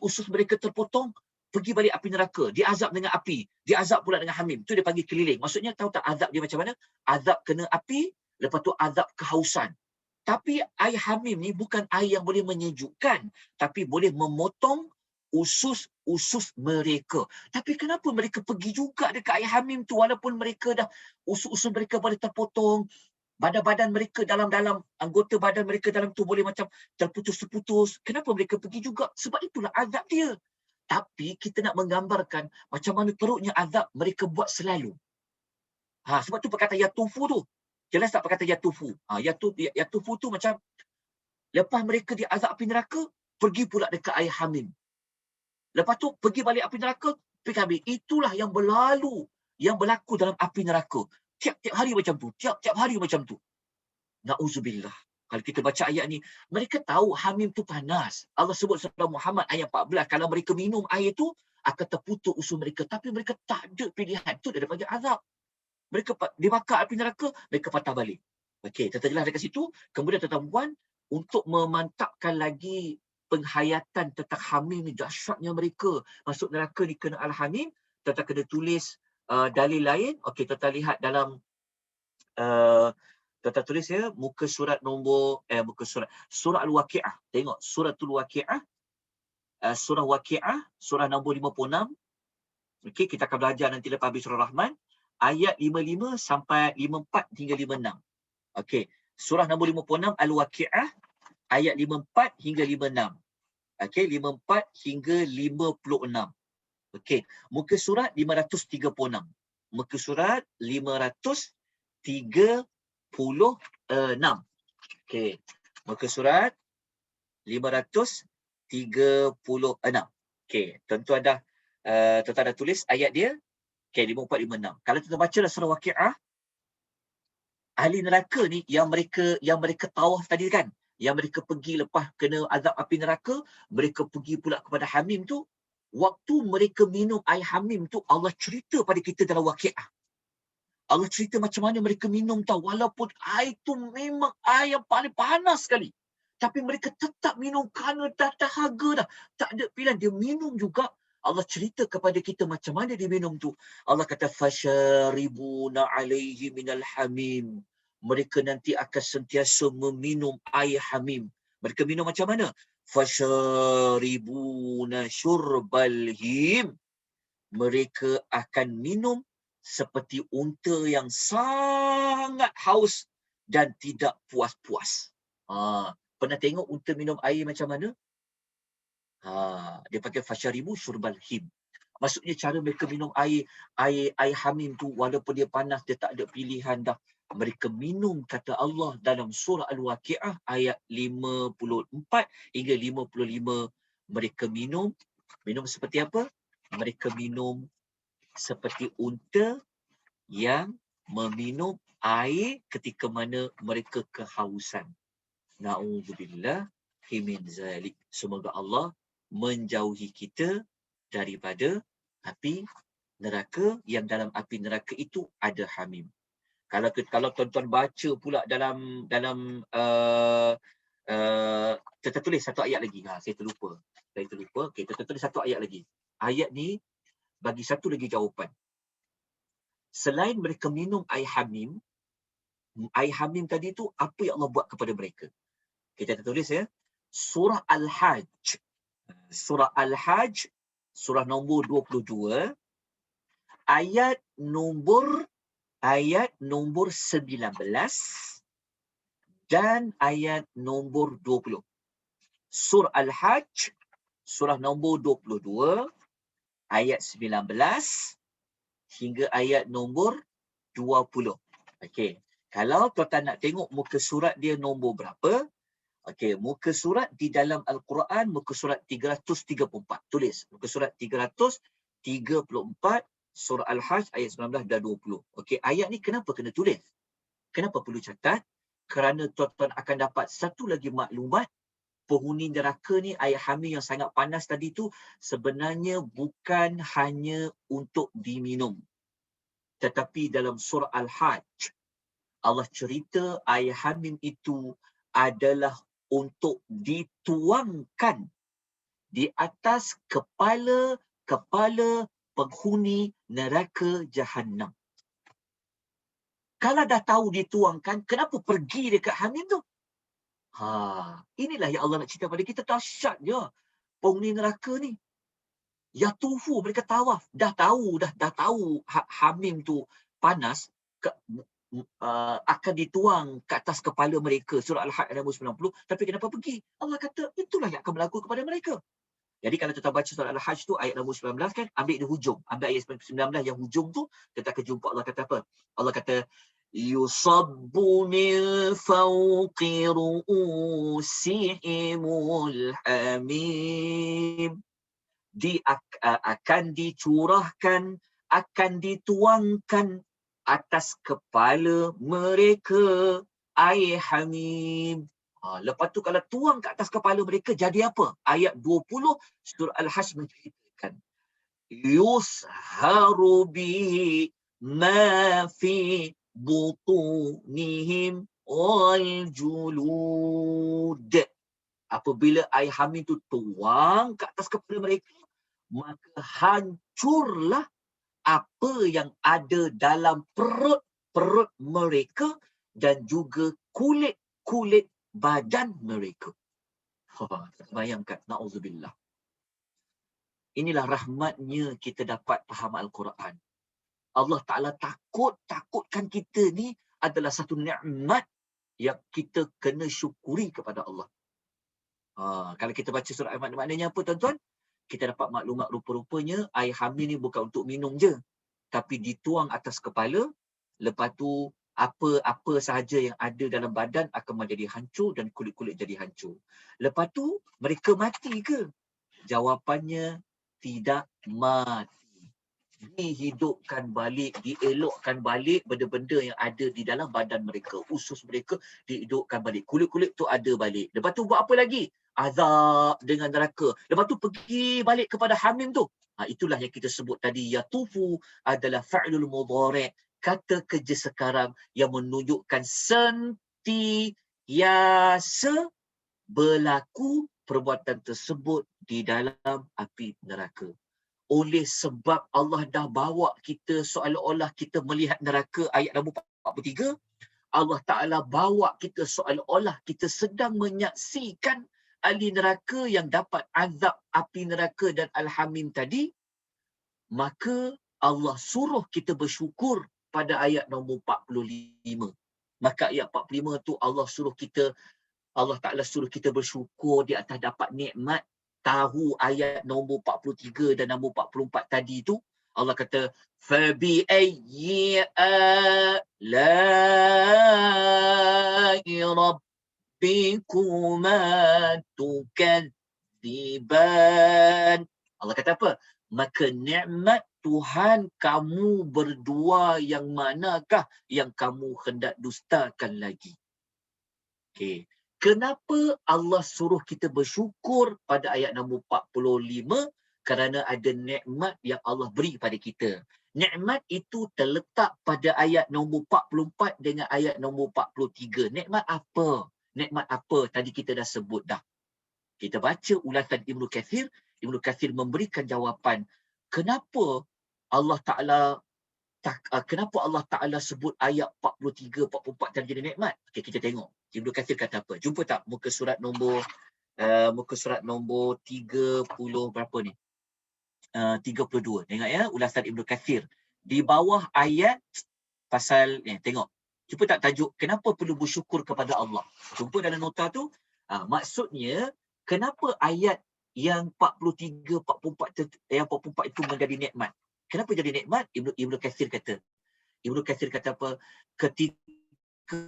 Usus mereka terpotong, pergi balik api neraka. Dia azab dengan api. Dia azab pula dengan Hamim. Itu dia panggil keliling. Maksudnya tahu tak azab dia macam mana? Azab kena api, lepas tu azab kehausan. Tapi air Hamim ni bukan air yang boleh menyejukkan, tapi boleh memotong usus mereka. Tapi kenapa mereka pergi juga dekat air Hamim tu walaupun mereka dah usus mereka boleh terpotong, badan-badan mereka dalam anggota badan mereka dalam tu boleh macam terputus-putus. Kenapa mereka pergi juga? Sebab itulah azab dia. Tapi kita nak menggambarkan macam mana teruknya azab mereka buat selalu. Sebab tu perkataan Yatufu tu. Jelas tak perkataan Yatufu? Yatufu tu macam lepas mereka diazab api neraka, pergi pula dekat air Hamim. Lepas tu pergi balik api neraka, pergi habis. Itulah yang berlaku dalam api neraka. Tiap-tiap hari macam tu. Tiap-tiap hari macam tu. Na'udzubillah. Kalau kita baca ayat ni, mereka tahu Hamim tu panas. Allah sebut surah Muhammad ayat 14. Kalau mereka minum air tu, akan terputus usus mereka. Tapi mereka tak ada pilihan. Itu dia panggil azab. Mereka dibakar api neraka, mereka patah balik. Okey, kita jelas dekat situ. Kemudian tuan-tuan, untuk memantapkan lagi penghayatan tentang Hamim ni, dahsyatnya mereka masuk neraka ni kena Al-Hamim, tuan-tuan kena tulis dalil lain. Okey, tuan-tuan lihat dalam tuan-tuan tulis ya, muka surat nombor surah Al-Waqi'ah. Tengok suratul Waqi'ah, surah Waqi'ah, surah nombor 56. Okey, kita akan belajar nanti lepas habis surah Rahman, ayat 55 sampai 54 hingga 56. Okey, surah nombor 56 Al-Waqi'ah, ayat 54 hingga 56. Okey, 54 hingga 56. Okey, muka surat 536. Muka surat 536. Okey, muka surat 536. Okey, tuan-tuan dah tulis ayat dia. Okey, 5456. Kalau tuan-tuan baca dalam surah Waqiah, ahli neraka ni yang mereka tawaf tadi kan, yang mereka pergi lepas kena azab api neraka, mereka pergi pula kepada Hamim tu. Waktu mereka minum air Hamim tu, Allah cerita pada kita dalam Waqiah. Allah cerita macam mana mereka minum tahu, walaupun air tu memang air yang paling panas sekali, tapi mereka tetap minum kerana dah dahaga dah, tak ada pilihan, dia minum juga. Allah cerita kepada kita macam mana dia minum tu. Allah kata fasharibuna alaihi minal hamim, mereka nanti akan sentiasa meminum air Hamim. Mereka minum macam mana? Fasharibuna syurbal him, mereka akan minum seperti unta yang sangat haus dan tidak puas-puas. Pernah tengok unta minum air macam mana? Dia pakai fasyaribu syurbal him. Maksudnya cara mereka minum air Hamim tu, walaupun dia panas, dia tak ada pilihan dah. Mereka minum, kata Allah dalam surah Al-Waqiah ayat 54 hingga 55. Mereka minum seperti apa? Mereka minum seperti unta yang meminum air ketika mana mereka kehausan. Na'udzubillah min zalik. Semoga Allah menjauhi kita daripada api neraka, yang dalam api neraka itu ada Hamim. Kalau tuan-tuan baca pula dalam kita tulis satu ayat lagi. Saya terlupa. Okey, kita tulis satu ayat lagi. Ayat ni bagi satu lagi jawapan. Selain mereka minum air Hamim tadi tu, apa yang Allah buat kepada mereka? Kita tulis ya. Surah Al-Hajj. Surah Al-Hajj, surah nombor 22, ayat nombor 19 dan ayat nombor 20. Surah Al-Hajj, surah nombor 22, ayat 19 hingga ayat nombor 20. Okey. Kalau tuan-tuan nak tengok muka surat dia nombor berapa? Okey, muka surat di dalam Al-Quran, muka surat 334. Tulis, muka surat 334, surah Al-Hajj ayat 19 dan 20. Okey, ayat ni kenapa kena tulis? Kenapa perlu catat? Kerana tuan-tuan akan dapat satu lagi maklumat. Penghuni neraka ni, air Hamim yang sangat panas tadi tu, sebenarnya bukan hanya untuk diminum. Tetapi dalam surah Al-Hajj, Allah cerita air Hamim itu adalah untuk dituangkan di atas kepala penghuni neraka Jahannam. Kalau dah tahu dituangkan, kenapa pergi dekat Hamim tu? Inilah yang Allah nak cerita pada kita. Dahsyat je penghuni neraka ni. Yatufu, mereka tawaf. Dah tahu Hamim tu panas, akan dituang ke atas kepala mereka. Surah Al-Hajj ayat 90. Tapi kenapa pergi? Allah kata itulah yang akan berlaku kepada mereka. Jadi kalau kita baca surah Al-Hajj tu ayat 19 kan, ambil di hujung. Ambil ayat 19 yang hujung tu, kita akan jumpa Allah kata apa? Allah kata yusabbu min fawqi ru'usihimul hamim. Akan dicurahkan, akan dituangkan atas kepala mereka air Hamim. Lepas tu kalau tuang ke atas kepala mereka, jadi apa? Ayat 20 surah Al-Hajj menceritakan yusharu bihi ma fi butunihim wal julud. Apabila air Hamim tu tuang ke atas kepala mereka, maka hancurlah apa yang ada dalam perut mereka dan juga kulit badan mereka. Bayangkan, na'udzubillah. Inilah rahmatnya kita dapat faham Al-Quran. Allah Ta'ala takutkan kita ni adalah satu nikmat yang kita kena syukuri kepada Allah. Kalau kita baca surah Al-Ma'un, maknanya apa tuan-tuan? Kita dapat maklumat rupa-rupanya air Hamim ni bukan untuk minum je, tapi dituang atas kepala. Lepas tu apa-apa sahaja yang ada dalam badan akan menjadi hancur dan kulit-kulit jadi hancur. Lepas tu mereka mati ke? Jawapannya tidak mati. Dihidupkan balik, dielokkan balik benda-benda yang ada di dalam badan mereka. Usus mereka dihidupkan balik. Kulit-kulit tu ada balik. Lepas tu buat apa lagi? Azab dengan neraka. Lepas tu pergi balik kepada Hamim tu. Itulah yang kita sebut tadi. Yatufu adalah fa'lul mudhari'. Kata kerja sekarang yang menunjukkan sentiasa berlaku perbuatan tersebut di dalam api neraka. Oleh sebab Allah dah bawa kita seolah-olah kita melihat neraka, ayat nombor 43, Allah Ta'ala bawa kita seolah-olah kita sedang menyaksikan ahli neraka yang dapat azab api neraka dan Al-Hamim tadi, maka Allah suruh kita bersyukur pada ayat nombor 45. Maka ayat 45 tu Allah Ta'ala suruh kita bersyukur di atas dapat nikmat. Tahu ayat nombor 43 dan nombor 44 tadi tu, Allah kata, fabi ayyi ala'i rabbikuma tukadziban. Allah kata apa? Maka nikmat Tuhan kamu berdua yang manakah yang kamu hendak dustakan lagi? Okey. Kenapa Allah suruh kita bersyukur pada ayat nombor 45? Kerana ada nikmat yang Allah beri pada kita. Nikmat itu terletak pada ayat nombor 44 dengan ayat nombor 43. Nikmat apa? Nikmat apa? Tadi kita dah sebut dah. Kita baca ulasan Ibnu Kathir. Ibnu Kathir memberikan jawapan. Kenapa Allah Ta'ala sebut ayat 43, 44 tadi jadi nikmat? Okey, kita tengok. Ibnu Katsir kata apa? Jumpa tak muka surat nombor 30 berapa ni? 32. Tengok ya, ulasan Ibnu Katsir. Di bawah ayat pasal ni, tengok. Jumpa tak tajuk kenapa perlu bersyukur kepada Allah? Jumpa dalam nota tu. Maksudnya kenapa ayat yang 43, 44 yang 44 itu menjadi nikmat? Kenapa jadi nikmat? Ibnu Katsir kata. Ibnu Katsir kata apa? Ketika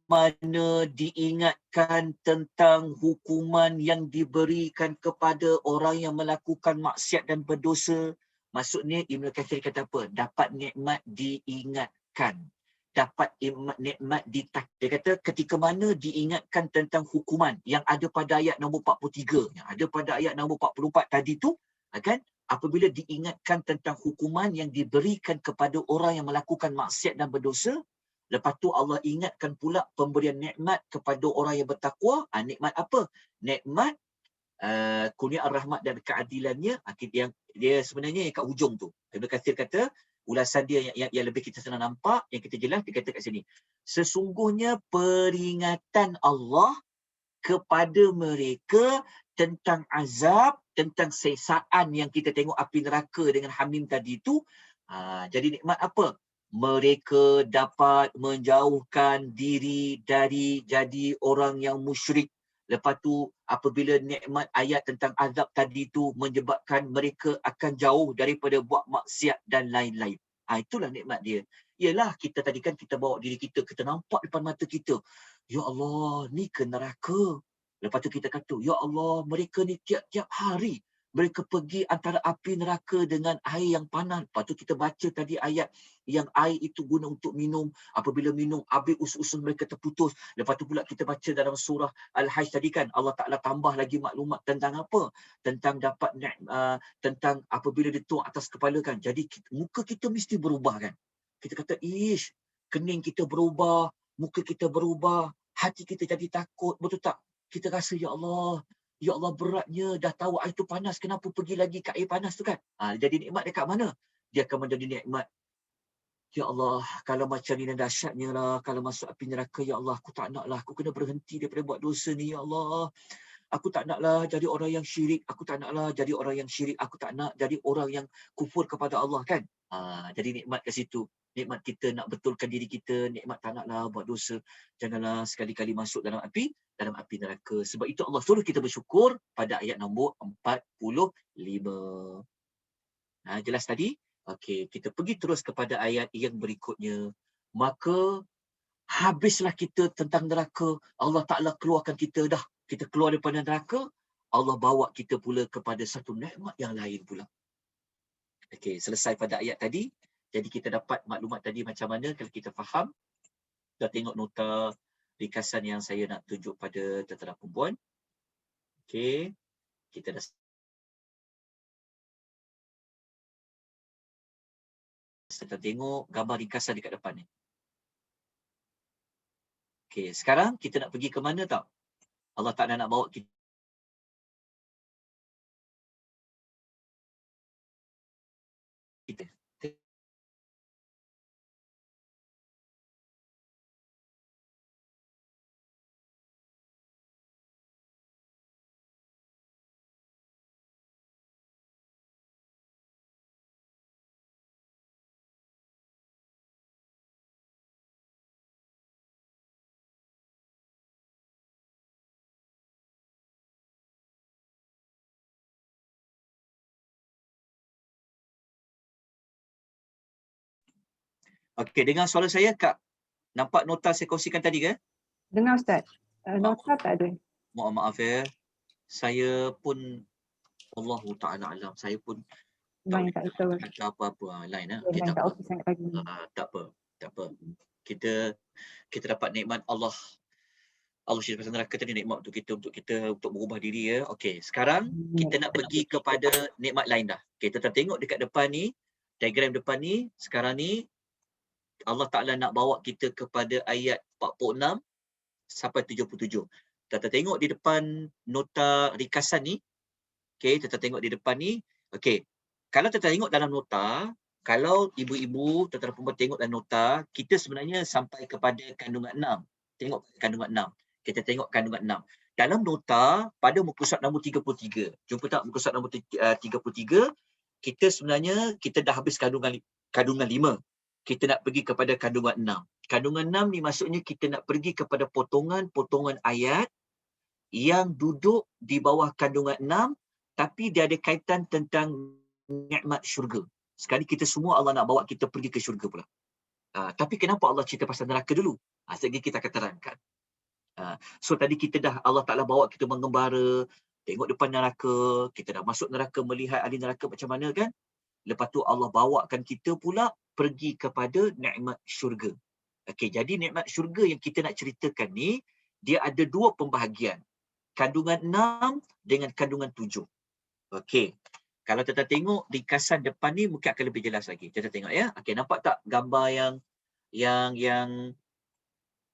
mana diingatkan tentang hukuman yang diberikan kepada orang yang melakukan maksiat dan berdosa. Maksudnya Ibnu Katsir kata apa? Dapat nikmat diingatkan. Dapat nikmat dia kata ketika mana diingatkan tentang hukuman yang ada pada ayat nombor 43, yang ada pada ayat nombor 44 tadi tu, kan? Apabila diingatkan tentang hukuman yang diberikan kepada orang yang melakukan maksiat dan berdosa, lepas tu Allah ingatkan pula pemberian nikmat kepada orang yang bertakwa. Nikmat apa? Nikmat kurnia rahmat dan keadilannya, yang dia sebenarnya yang kat hujung tu. Ibnu Katsir kata, ulasan dia yang lebih kita senang nampak, yang kita jelas, dia kata kat sini, sesungguhnya peringatan Allah kepada mereka tentang azab, tentang sesaan yang kita tengok api neraka dengan Hamim tadi tu. Jadi nikmat apa? Mereka dapat menjauhkan diri dari jadi orang yang musyrik. Lepas tu apabila nikmat ayat tentang azab tadi tu menyebabkan mereka akan jauh daripada buat maksiat dan lain-lain. Itulah nikmat dia. Yalah, kita tadi kan kita bawa diri kita, kita nampak depan mata kita, ya Allah, ni ke neraka. Lepas tu kita kata, ya Allah, mereka ni tiap-tiap hari mereka pergi antara api neraka dengan air yang panas. Lepas tu kita baca tadi ayat yang air itu guna untuk minum. Apabila minum, habis usus-usus mereka terputus. Lepas tu pula kita baca dalam surah Al-Hajj tadi kan, Allah Ta'ala tambah lagi maklumat tentang apa? Tentang dapat tentang apabila dituang atas kepala kan. Jadi muka kita mesti berubah kan. Kita kata, ish, kening kita berubah, muka kita berubah, hati kita jadi takut. Betul tak? Kita rasa, ya Allah beratnya, dah tahu air tu panas, kenapa pergi lagi kat air panas tu kan? Jadi nikmat dekat mana? Dia akan menjadi nikmat. Ya Allah, kalau macam ni dahsyatnya lah, kalau masuk api neraka, ya Allah, aku tak nak lah, aku kena berhenti daripada buat dosa ni, ya Allah. Aku tak naklah jadi orang yang syirik, aku tak naklah jadi orang yang syirik, aku tak nak jadi orang yang kufur kepada Allah kan? Jadi nikmat kat situ. Nikmat kita nak betulkan diri kita, nikmat tak naklah buat dosa. Janganlah sekali-kali masuk dalam api neraka. Sebab itu Allah suruh kita bersyukur pada ayat nombor 45. Jelas tadi? Okey, kita pergi terus kepada ayat yang berikutnya. maka habislah kita tentang neraka. Allah Ta'ala keluarkan kita dah. Kita keluar daripada neraka, Allah bawa kita pula kepada satu nikmat yang lain pula. Okey, selesai pada ayat tadi. Jadi kita dapat maklumat tadi macam mana kalau kita faham. Dah tengok nota ringkasan yang saya nak tunjuk pada tentera perempuan. Okey, kita dah kita tengok gambar ringkasan dekat depan ni. Okey, sekarang kita nak pergi ke mana tak? Allah Ta'ala nak bawa kita. Okey, dengar suara saya Kak. Nampak nota saya kongsikan tadi ke? Dengar Ustaz. Nota tak ada. Maaf ya. Saya pun Allahu Ta'ala alam. Saya pun Main tak tahu. kata apa-apa lain lah. Main kat office sangat pagi. Tak apa. Kita dapat nikmat Allah. Allah cerita pasal neraka tadi, nikmat untuk kita untuk berubah diri ya. Okey, sekarang kita nak pergi kepada nikmat lain dah. Okey, kita tengok dekat depan ni, diagram depan ni, sekarang ni Allah Ta'ala nak bawa kita kepada ayat 46 sampai 77. Kita tengok di depan nota ringkasan ni. Okey, kita tengok di depan ni. Okey, kalau kita tengok dalam nota, kalau ibu-ibu, tentera perempuan tengok dalam nota, kita sebenarnya sampai kepada kandungan 6. Tengok kandungan 6. Kita tengok kandungan 6. Dalam nota, pada muka surat nombor 33. Jumpa tak muka surat nombor 33? Kita sebenarnya, kita dah habis kandungan 5. Kita nak pergi kepada kandungan 6. Kandungan 6 ni maksudnya kita nak pergi kepada potongan-potongan ayat yang duduk di bawah kandungan 6, tapi dia ada kaitan tentang nikmat syurga. Sekali kita semua Allah nak bawa kita pergi ke syurga pula. Tapi kenapa Allah cerita pasal neraka dulu? Sekejap kita akan terangkan. So tadi kita dah, Allah Ta'ala bawa kita mengembara, tengok depan neraka, kita dah masuk neraka, melihat ahli neraka macam mana kan. Lepas tu Allah bawakan kita pula pergi kepada nikmat syurga. Okey, jadi nikmat syurga yang kita nak ceritakan ni, dia ada dua pembahagian. Kandungan 6 dengan kandungan 7. Okey. Kalau kita tengok ringkasan depan ni mungkin akan lebih jelas lagi. Kita tengok ya. Okey, nampak tak gambar yang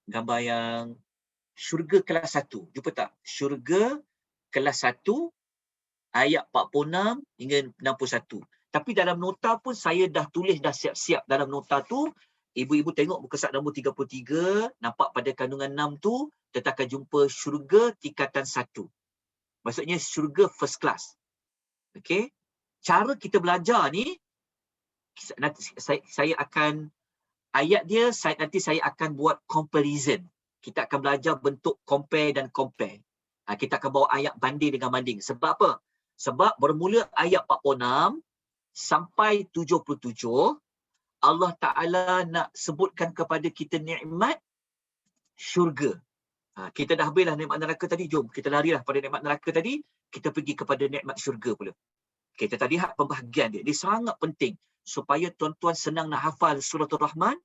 gambar yang syurga kelas 1. Jumpa tak? Syurga kelas 1 ayat 46 hingga 61. Tapi dalam nota pun saya dah tulis dah siap-siap dalam nota tu. Ibu-ibu tengok muka surat nombor 33, nampak pada kandungan 6 tu kita akan jumpa syurga tingkatan 1. Maksudnya syurga first class. Okey. Cara kita belajar ni nanti saya akan ayat dia nanti saya akan buat comparison. Kita akan belajar bentuk compare dan compare. Kita akan bawa ayat banding dengan banding. Sebab apa? Sebab bermula ayat 46 sampai 77 Allah Ta'ala nak sebutkan kepada kita nikmat syurga. Kita dah habislah nikmat neraka tadi. Jom kita larilah pada nikmat neraka tadi. Kita pergi kepada nikmat syurga pula. Kita tadi lihat pembahagian dia. Dia sangat penting supaya tuan-tuan senang nak hafal surah Ar-Rahman.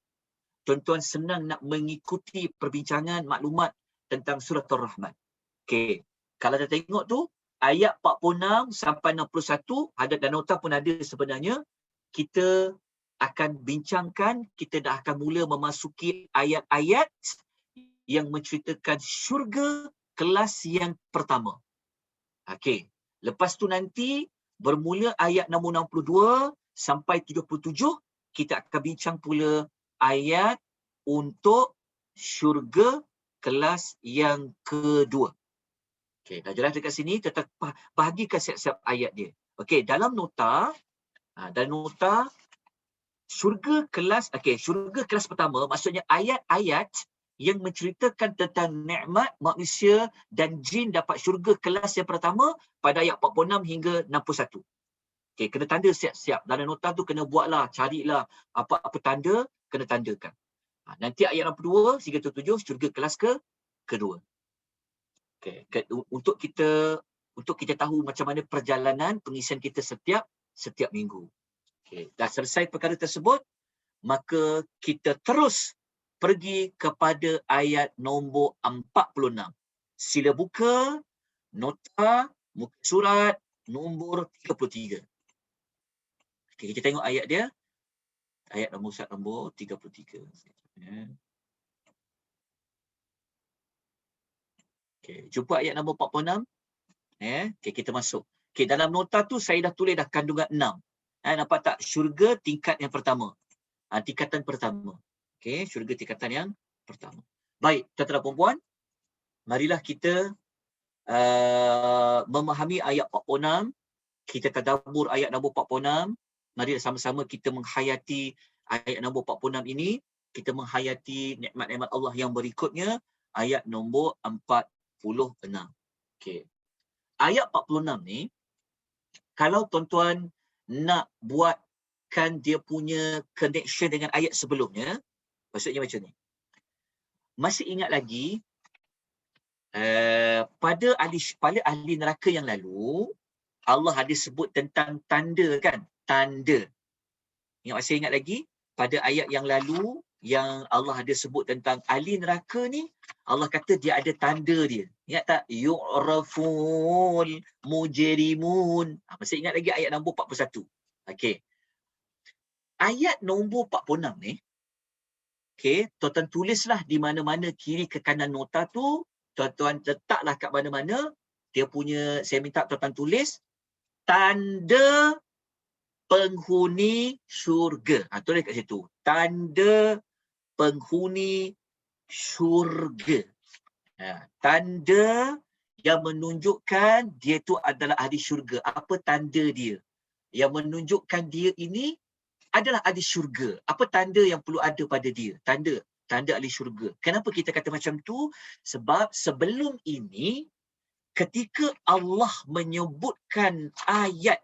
Tuan-tuan senang nak mengikuti perbincangan maklumat tentang surah Ar-Rahman. Okey. Kalau kita tengok tu, ayat 46 sampai 61, ada dan nota pun ada sebenarnya. Kita akan bincangkan, kita dah akan mula memasuki ayat-ayat yang menceritakan syurga kelas yang pertama. Okey. Lepas tu nanti bermula ayat nombor 62 sampai 77, kita akan bincang pula ayat untuk syurga kelas yang kedua. Okey, dah jelas dekat sini, tetap bahagikan siap-siap ayat dia. Okey, dalam nota syurga kelas, syurga kelas pertama maksudnya ayat-ayat yang menceritakan tentang nikmat manusia dan jin dapat syurga kelas yang pertama pada ayat 46 hingga 61. Okey, kena tanda siap-siap. Dalam nota tu kena buatlah, carilah apa-apa tanda, kena tandakan. Nanti ayat 62 hingga 77 syurga kelas kedua. Okay. Untuk kita tahu macam mana perjalanan pengisian kita setiap minggu. Okay. Dah selesai perkara tersebut, maka kita terus pergi kepada ayat nombor 46. Sila buka nota muka surat nombor 33. Okay, kita tengok ayat dia. Ayat nombor 33. Okay, jumpa ayat nombor 46. Okay, kita masuk. Okay, dalam nota tu saya dah tulis dah kandungan 6. Nampak tak? Syurga tingkat yang pertama. Tingkatan pertama. Okay, syurga tingkatan yang pertama. Baik, tuan-tuan dan puan-puan, marilah kita memahami ayat 46. Kita tadabbur ayat nombor 46. Marilah sama-sama kita menghayati ayat nombor 46 ini. Kita menghayati nikmat-nikmat Allah yang berikutnya. Ayat nombor 46. Okay. Ayat 46 ni, kalau tuan-tuan nak buatkan dia punya connection dengan ayat sebelumnya, maksudnya macam ni. Masih ingat lagi, pada ahli neraka yang lalu, Allah ada sebut tentang tanda kan? Tanda. Masih ingat lagi? Pada ayat yang lalu, yang Allah ada sebut tentang ahli neraka ni, Allah kata dia ada tanda dia. Ingat tak? Yu'raful mujrimun. Masih ingat lagi ayat nombor 41? Okey. Ayat nombor 46 ni, okey, tuan-tuan tulislah di mana-mana kiri ke kanan nota tu, tuan-tuan letaklah kat mana-mana, dia punya, saya minta tuan-tuan tulis, tanda penghuni syurga. Tulis kat situ. Tanda penghuni syurga. Tanda yang menunjukkan dia tu adalah ahli syurga. Apa tanda dia? Yang menunjukkan dia ini adalah ahli syurga. Apa tanda yang perlu ada pada dia? Tanda ahli syurga. Kenapa kita kata macam tu? Sebab sebelum ini, ketika Allah menyebutkan ayat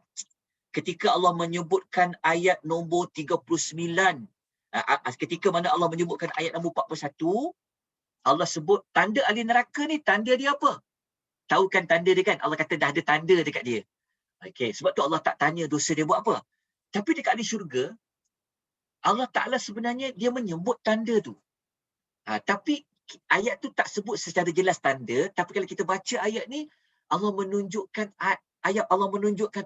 nombor 39, ketika mana Allah menyebutkan ayat nombor 41, Allah sebut tanda ahli neraka ni, tanda dia apa? Tahu kan tanda dia kan? Allah kata dah ada tanda dekat dia. Okey, sebab tu Allah tak tanya dosa dia buat apa. Tapi dekat ahli syurga, Allah Ta'ala sebenarnya dia menyebut tanda tu. Tapi ayat tu tak sebut secara jelas tanda, tapi kalau kita baca ayat ni, Allah menunjukkan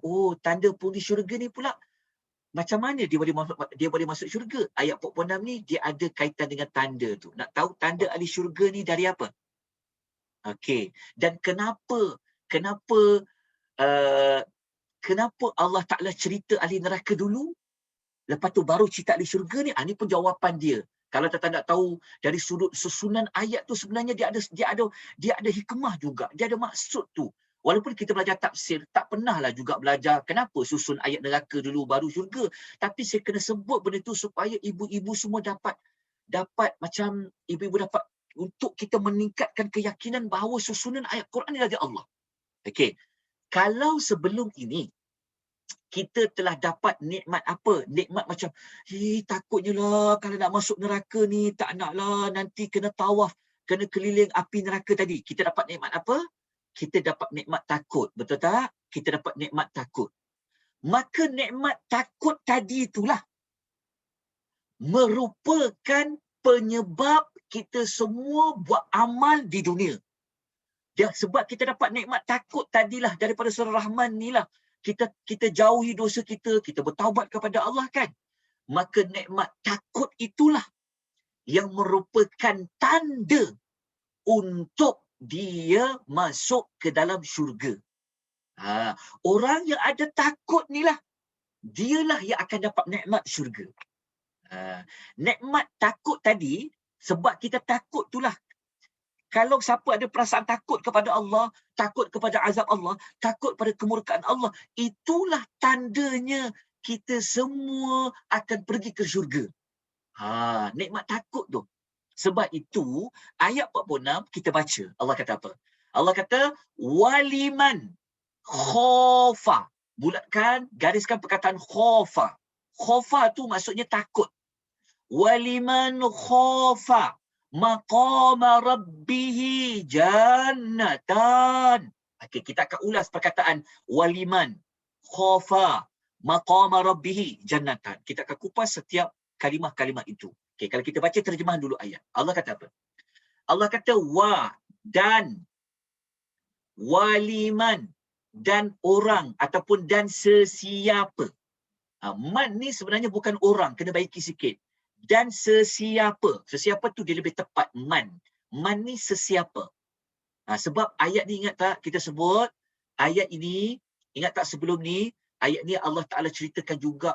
oh, tanda penghuni syurga ni pula macam mana dia boleh masuk syurga. Ayat 46 ni dia ada kaitan dengan tanda tu. Nak tahu tanda ahli syurga ni dari apa? Okey. Dan kenapa Allah Ta'ala cerita ahli neraka dulu, lepas tu baru cerita ahli syurga ni? Ni pun jawapan dia. Kalau tuan-tuan nak tahu dari sudut susunan ayat tu, sebenarnya dia ada hikmah juga. Dia ada maksud tu. Walaupun kita belajar tafsir, tak pernahlah juga belajar kenapa susun ayat neraka dulu baru syurga. Tapi saya kena sebut benda tu supaya ibu-ibu semua dapat macam ibu-ibu dapat untuk kita meningkatkan keyakinan bahawa susunan ayat Quran ni dari Allah. Okey. Kalau sebelum ini kita telah dapat nikmat apa? Nikmat macam, takutnya lah kalau nak masuk neraka ni, tak naklah nanti kena tawaf, kena keliling api neraka tadi. Kita dapat nikmat apa? Kita dapat nikmat takut. Betul tak? Kita dapat nikmat takut. Maka nikmat takut tadi itulah merupakan penyebab kita semua buat amal di dunia. Sebab kita dapat nikmat takut tadilah daripada surah Rahman ni lah. Kita jauhi dosa kita, kita bertaubat kepada Allah kan. Maka nikmat takut itulah yang merupakan tanda untuk dia masuk ke dalam syurga. Orang yang ada takut ni lah, dialah yang akan dapat nikmat syurga. Nikmat takut tadi, sebab kita takut itulah. Kalau siapa ada perasaan takut kepada Allah, takut kepada azab Allah, takut pada kemurkaan Allah, itulah tandanya kita semua akan pergi ke syurga. Nikmat takut tu. Sebab itu, ayat 46 kita baca. Allah kata apa? Allah kata, waliman khofa. Bulatkan, gariskan perkataan khofa. Khofa tu maksudnya takut. Waliman khafa maqama rabbih jannatan. Okey, kita akan ulas perkataan waliman khafa maqama rabbih jannatan. Kita akan kupas setiap kalimah-kalimah itu. Okey, kalau kita baca terjemahan dulu ayat. Allah kata apa? Allah kata dan waliman dan orang ataupun dan sesiapa. Man ni sebenarnya bukan orang, kena baiki sikit. Dan sesiapa. Sesiapa tu dia lebih tepat, man. Man ni sesiapa. Sebab ayat ni ingat tak kita sebut, ayat ini, ingat tak sebelum ni, ayat ni Allah Ta'ala ceritakan juga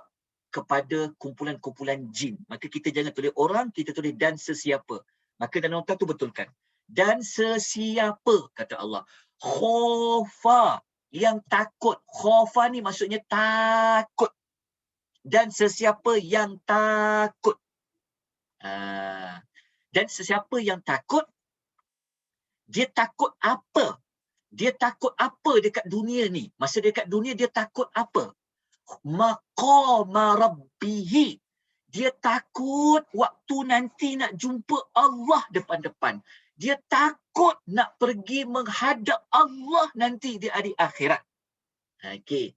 kepada kumpulan-kumpulan jin. Maka kita jangan tulis orang, kita tulis dan sesiapa. Maka dalam nota tu betulkan. Dan sesiapa, kata Allah. Khofa, yang takut. Khofa ni maksudnya takut. Dan sesiapa yang takut. Dan sesiapa yang takut, dia takut apa? Dia takut apa dekat dunia ni? Masa dekat dunia dia takut apa? Maqama rabbihi. Dia takut waktu nanti nak jumpa Allah depan-depan. Dia takut nak pergi menghadap Allah nanti di hari akhirat. Okey.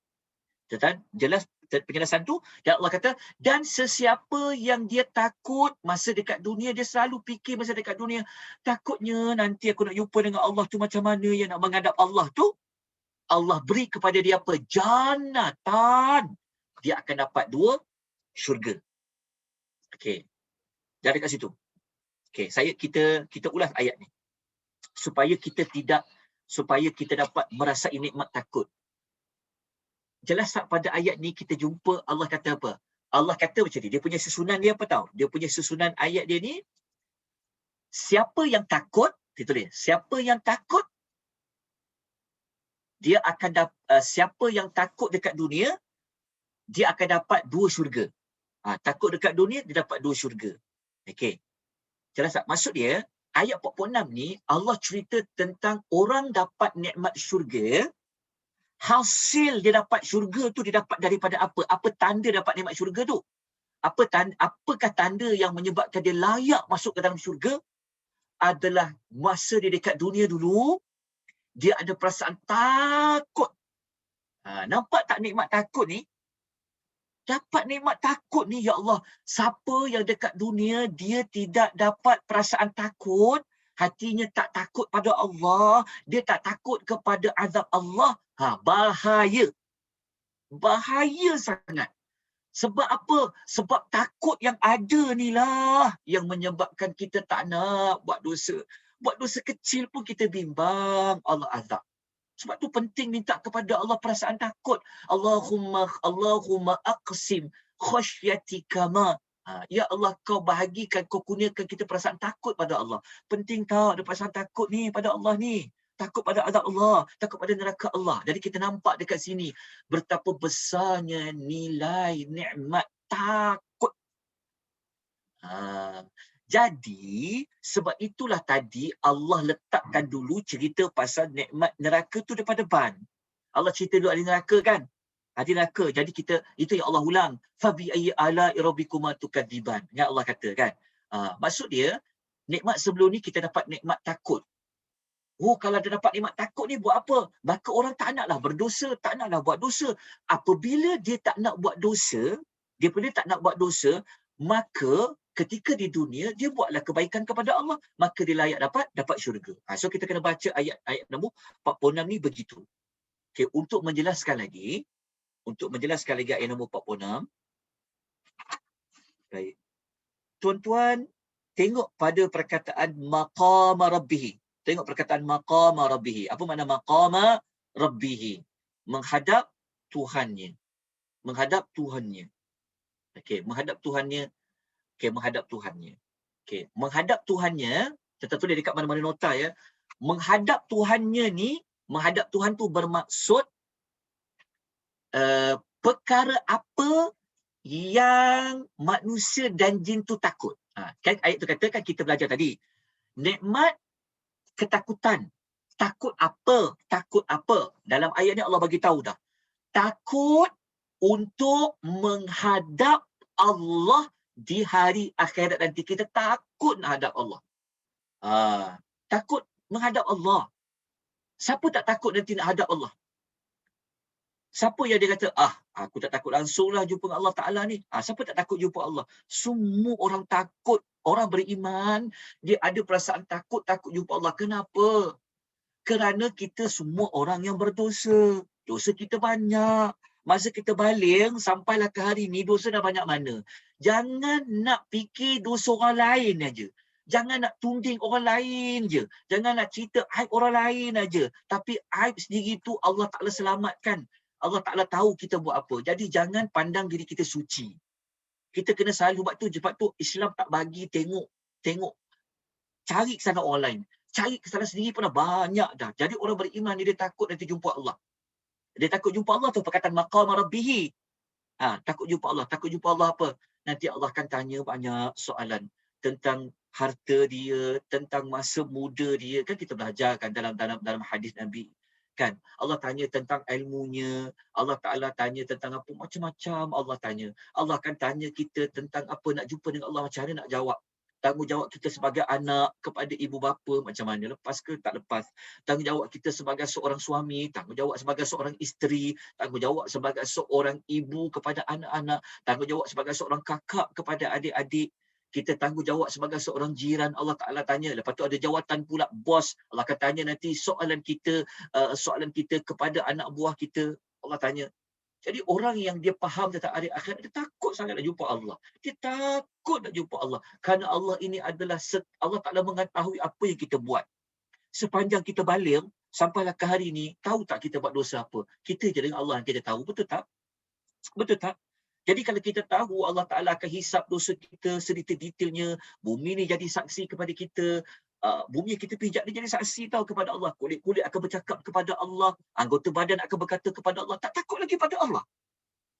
Tuan-tuan, jelas penjelasan tu? Dan Allah kata, dan sesiapa yang dia takut masa dekat dunia, dia selalu fikir masa dekat dunia, takutnya nanti aku nak jumpa dengan Allah tu macam mana yang nak menghadap Allah tu? Allah beri kepada dia apa? Jannatan. Dia akan dapat 2 syurga. Okey. Jadi kat situ. Okey, kita ulas ayat ni. Supaya kita dapat merasai nikmat takut. Jelas tak pada ayat ni kita jumpa Allah kata apa? Allah kata macam ni. Dia punya susunan dia apa tahu? Dia punya susunan ayat dia ni, siapa yang takut, dia tulis, siapa yang takut, dia akan siapa yang takut dekat dunia, dia akan dapat 2 syurga. Takut dekat dunia, dia dapat 2 syurga. Okey. Jelas tak? Maksud dia, ayat 46 ni, Allah cerita tentang orang dapat nikmat syurga. Hasil dia dapat syurga tu dia dapat daripada apa? Apa tanda dapat nikmat syurga tu? Apakah tanda yang menyebabkan dia layak masuk ke dalam syurga? Adalah masa dia dekat dunia dulu, dia ada perasaan takut. Nampak tak nikmat takut ni? Dapat nikmat takut ni, ya Allah. Siapa yang dekat dunia, dia tidak dapat perasaan takut, hatinya tak takut pada Allah, dia tak takut kepada azab Allah, bahaya. Bahaya sangat. Sebab apa? Sebab takut yang ada ni lah yang menyebabkan kita tak nak buat dosa. Buat dosa kecil pun kita bimbang Allah azab. Sebab tu penting minta kepada Allah perasaan takut. Allahumma aqsim khasyatika ma. Ya Allah, kau bahagikan, kau kurniakan kita perasaan takut pada Allah. Penting tahu ada perasaan takut ni pada Allah ni. Takut pada azab Allah, takut pada neraka Allah. Jadi kita nampak dekat sini betapa besarnya nilai nikmat takut. Jadi sebab itulah tadi Allah letakkan dulu cerita pasal nikmat neraka tu depan depan. Allah cerita dulu ahli neraka kan? Ahli neraka. Jadi kita, itu yang Allah ulang. Fabi ayyi ala'i rabbikuma tukadziban. Yang Allah kata kan? Maksud dia, nikmat sebelum ni kita dapat nikmat takut. Kalau dia dapat nikmat takut ni buat apa? Maka orang tak naklah berdosa, tak naklah buat dosa. Apabila dia tak nak buat dosa, maka ketika di dunia dia buatlah kebaikan kepada Allah, maka dia layak dapat syurga. So kita kena baca ayat nombor 46 ni begitu. Okey, untuk menjelaskan lagi ayat nombor 46. Baik. Tuan-tuan tengok pada perkataan maqama rabbih. Tengok perkataan maqama rabbih. Apa makna maqama rabbih? Menghadap Tuhannya. Menghadap Tuhannya. Okey, menghadap Tuhannya. Okey, menghadap Tuhannya. Okey, menghadap Tuhannya, kita tulis dekat mana-mana nota ya. Menghadap Tuhannya ni, menghadap Tuhan tu bermaksud perkara apa yang manusia dan jin tu takut. Kan ayat tu kata kan kita belajar tadi. Nikmat ketakutan. Takut apa? Takut apa? Dalam ayat ni Allah bagi tahu dah. Takut untuk menghadap Allah di hari akhirat nanti kita takut nak hadap Allah. Takut menghadap Allah. Siapa tak takut nanti nak hadap Allah? Siapa yang dia kata, aku tak takut langsunglah jumpa dengan Allah Ta'ala ni. Siapa tak takut jumpa Allah? Semua orang takut. Orang beriman, dia ada perasaan takut jumpa Allah. Kenapa? Kerana kita semua orang yang berdosa. Dosa kita banyak. Masa kita baling, sampailah ke hari ni, dosa dah banyak mana. Jangan nak fikir dosa orang lain aja. Jangan nak tunding orang lain je. Jangan nak cerita aib orang lain aja. Tapi aib sendiri tu Allah Ta'ala selamatkan. Allah Ta'ala tahu kita buat apa. Jadi jangan pandang diri kita suci. Kita kena selalu buat tu. Sebab tu Islam tak bagi tengok. Cari kesalahan orang lain. Cari kesalahan sendiri pun dah banyak dah. Jadi orang beriman ni dia takut nanti jumpa Allah. Dia takut jumpa Allah tu perkataan maqam rabbihi. Takut jumpa Allah. Takut jumpa Allah apa? Nanti Allah akan tanya banyak soalan tentang harta dia, tentang masa muda dia. Kan kita belajar kan dalam hadis Nabi. Kan Allah tanya tentang ilmunya, Allah Ta'ala tanya tentang apa, macam-macam Allah tanya. Allah akan tanya kita tentang apa, nak jumpa dengan Allah macam mana nak jawab. Tanggungjawab kita sebagai anak kepada ibu bapa macam mana, lepas ke tak lepas. Tanggungjawab kita sebagai seorang suami, tanggungjawab sebagai seorang isteri, tanggungjawab sebagai seorang ibu kepada anak-anak, tanggungjawab sebagai seorang kakak kepada adik-adik. Kita tanggungjawab sebagai seorang jiran, Allah Ta'ala tanya. Lepas tu ada jawatan pula bos. Allah akan tanya nanti soalan kita kepada anak buah kita. Allah tanya. Jadi orang yang dia faham tentang hari akhirat, dia takut sangat nak jumpa Allah. Dia takut nak jumpa Allah. Kerana Allah ini adalah, Allah Ta'ala mengetahui apa yang kita buat. Sepanjang kita baligh, sampailah ke hari ni, tahu tak kita buat dosa apa? Kita je dengan Allah yang kita tahu. Betul tak? Betul tak? Jadi kalau kita tahu Allah Ta'ala akan hisap dosa kita sedetail-detailnya, bumi ni jadi saksi kepada kita, bumi yang kita pijak ni jadi saksi tahu kepada Allah, kulit-kulit akan bercakap kepada Allah, anggota badan akan berkata kepada Allah, tak takut lagi pada Allah.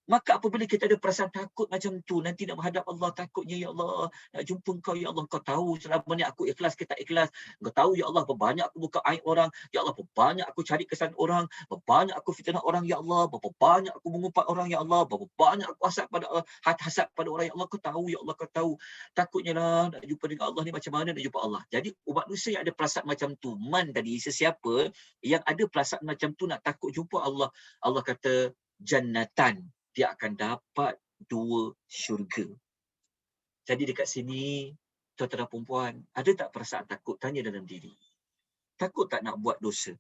Maka apabila kita ada perasaan takut macam tu, nanti nak menghadap Allah, takutnya, ya Allah, nak jumpa Engkau, ya Allah, Engkau tahu selama ni aku ikhlas ke tak ikhlas. Engkau tahu, ya Allah, berapa banyak aku buka aib orang, ya Allah, berapa banyak aku cari kesalahan orang, berapa banyak aku fitnah orang, ya Allah, berapa banyak aku mengumpat orang, ya Allah, berapa banyak aku hasad pada orang, ya Allah, Kau tahu, ya Allah, Kau tahu. Takutnya lah nak jumpa dengan Allah ni, macam mana nak jumpa Allah. Jadi umat manusia yang ada perasaan macam tu, man tadi, sesiapa yang ada perasaan macam tu nak takut jumpa Allah, Allah kata jannatan, dia akan dapat 2 syurga. Jadi dekat sini, tuan-tuan dan puan-puan, ada tak perasaan takut? Tanya dalam diri. Takut tak nak buat dosa?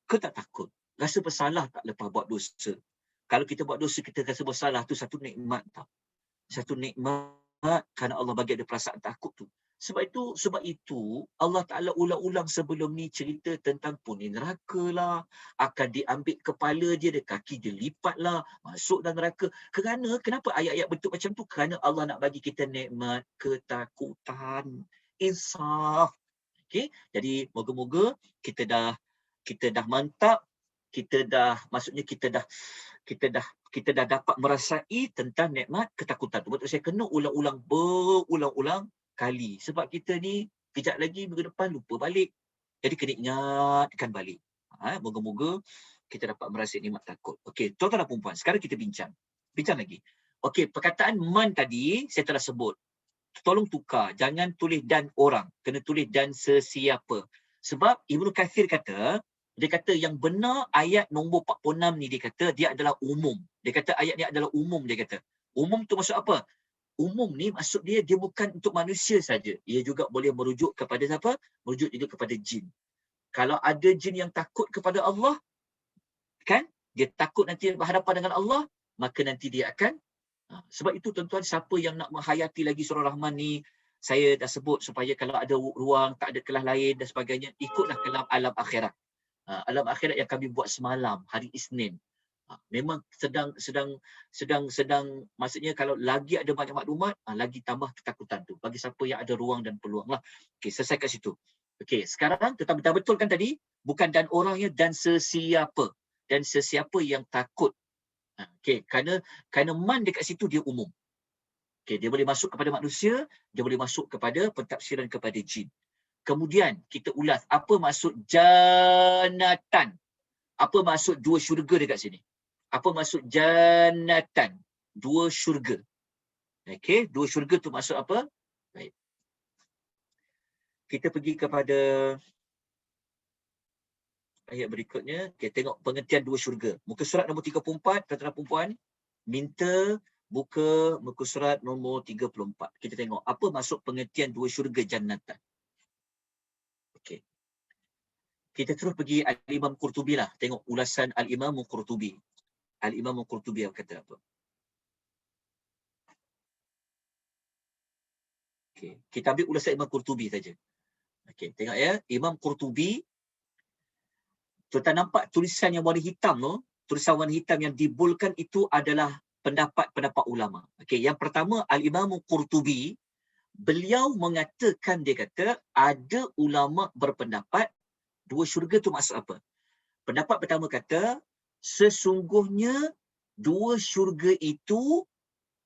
Ke tak takut? Rasa bersalah tak lepas buat dosa? Kalau kita buat dosa, kita rasa bersalah, tu satu nikmat tak? Satu nikmat kerana Allah bagi ada perasaan takut tu. Sebab itu Allah Ta'ala ulang-ulang sebelum ni cerita tentang penghuni neraka lah, akan diambil kepala dia, kaki dia lipat lah, masuk dalam neraka. Kenapa ayat-ayat bentuk macam tu? Kerana Allah nak bagi kita nikmat ketakutan, insaf. Okay? Jadi moga-moga kita dah mantap, kita dah dapat merasai tentang nikmat ketakutan tu. Betul, saya kena berulang-ulang kali. Sebab kita ni kejap lagi minggu depan lupa balik. Jadi kena ingatkan balik. Moga-moga kita dapat merasai nikmat takut. Okey, tuan-tuan dan puan-puan, sekarang kita bincang lagi. Okey, perkataan man tadi saya telah sebut. Tolong tukar, jangan tulis dan orang, kena tulis dan sesiapa. Sebab Ibnu Katsir kata, dia kata yang benar ayat nombor 46 ni, dia kata dia adalah umum. Dia kata ayat ni adalah umum, dia kata. Umum tu maksud apa? Umum ni maksud dia bukan untuk manusia saja. Ia juga boleh merujuk kepada siapa? Merujuk juga kepada jin. Kalau ada jin yang takut kepada Allah, kan? Dia takut nanti berhadapan dengan Allah, maka nanti dia akan. Sebab itu tuan-tuan, siapa yang nak menghayati lagi surah Rahman ni, saya dah sebut supaya kalau ada ruang, tak ada kelas lain dan sebagainya, ikutlah kelas alam akhirat. Alam akhirat yang kami buat semalam, hari Isnin. Memang sedang maksudnya kalau lagi ada banyak maklumat, lagi tambah ketakutan tu. Bagi siapa yang ada ruang dan peluang lah. Okey, selesai kat situ. Okey, sekarang kita dah betulkan tadi, bukan dan orangnya, dan sesiapa. Dan sesiapa yang takut. Okey, kerana man dekat situ dia umum. Okey, dia boleh masuk kepada manusia, dia boleh masuk kepada pentafsiran kepada jin. Kemudian kita ulas apa maksud jannatan. Apa maksud 2 syurga dekat sini? Apa maksud jannatan? 2 syurga. Okey, dua syurga tu maksud apa? Baik. Kita pergi kepada ayat berikutnya. Kita tengok pengertian dua syurga. Muka surat nombor 34, tuan-tuan perempuan. Minta buka muka surat nombor 34. Kita tengok apa maksud pengertian dua syurga jannatan. Okey. Kita terus pergi Al-Imam Qurtubi lah. Tengok ulasan Al-Imam Qurtubi. Al-Imam Qurtubi kata apa? Okey. Kita ambil ulasan Imam Qurtubi saja. Okey, tengok ya. Imam Qurtubi, tuan-tuan nampak tulisan yang warna hitam tu, tulisan warna hitam yang dibulkan itu adalah pendapat-pendapat ulama. Okey, yang pertama Al-Imam Qurtubi, beliau mengatakan, dia kata ada ulama berpendapat dua syurga tu maksud apa? Pendapat pertama kata, sesungguhnya dua syurga itu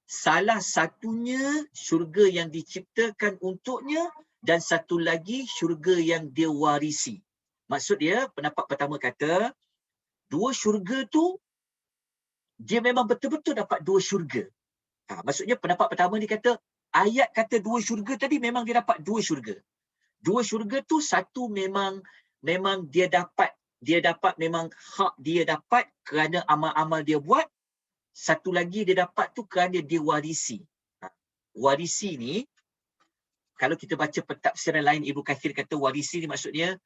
salah satunya syurga yang diciptakan untuknya dan satu lagi syurga yang dia warisi. Maksud dia, pendapat pertama kata, dua syurga tu dia memang betul-betul dapat dua syurga. Maksudnya pendapat pertama ni kata, ayat kata dua syurga tadi memang dia dapat dua syurga. Dua syurga tu satu memang dia dapat memang hak dia dapat kerana amal-amal dia buat. Satu lagi dia dapat tu kerana dia warisi. Warisi ni, kalau kita baca pentafsiran lain, Ibnu Katsir kata warisi ni maksudnya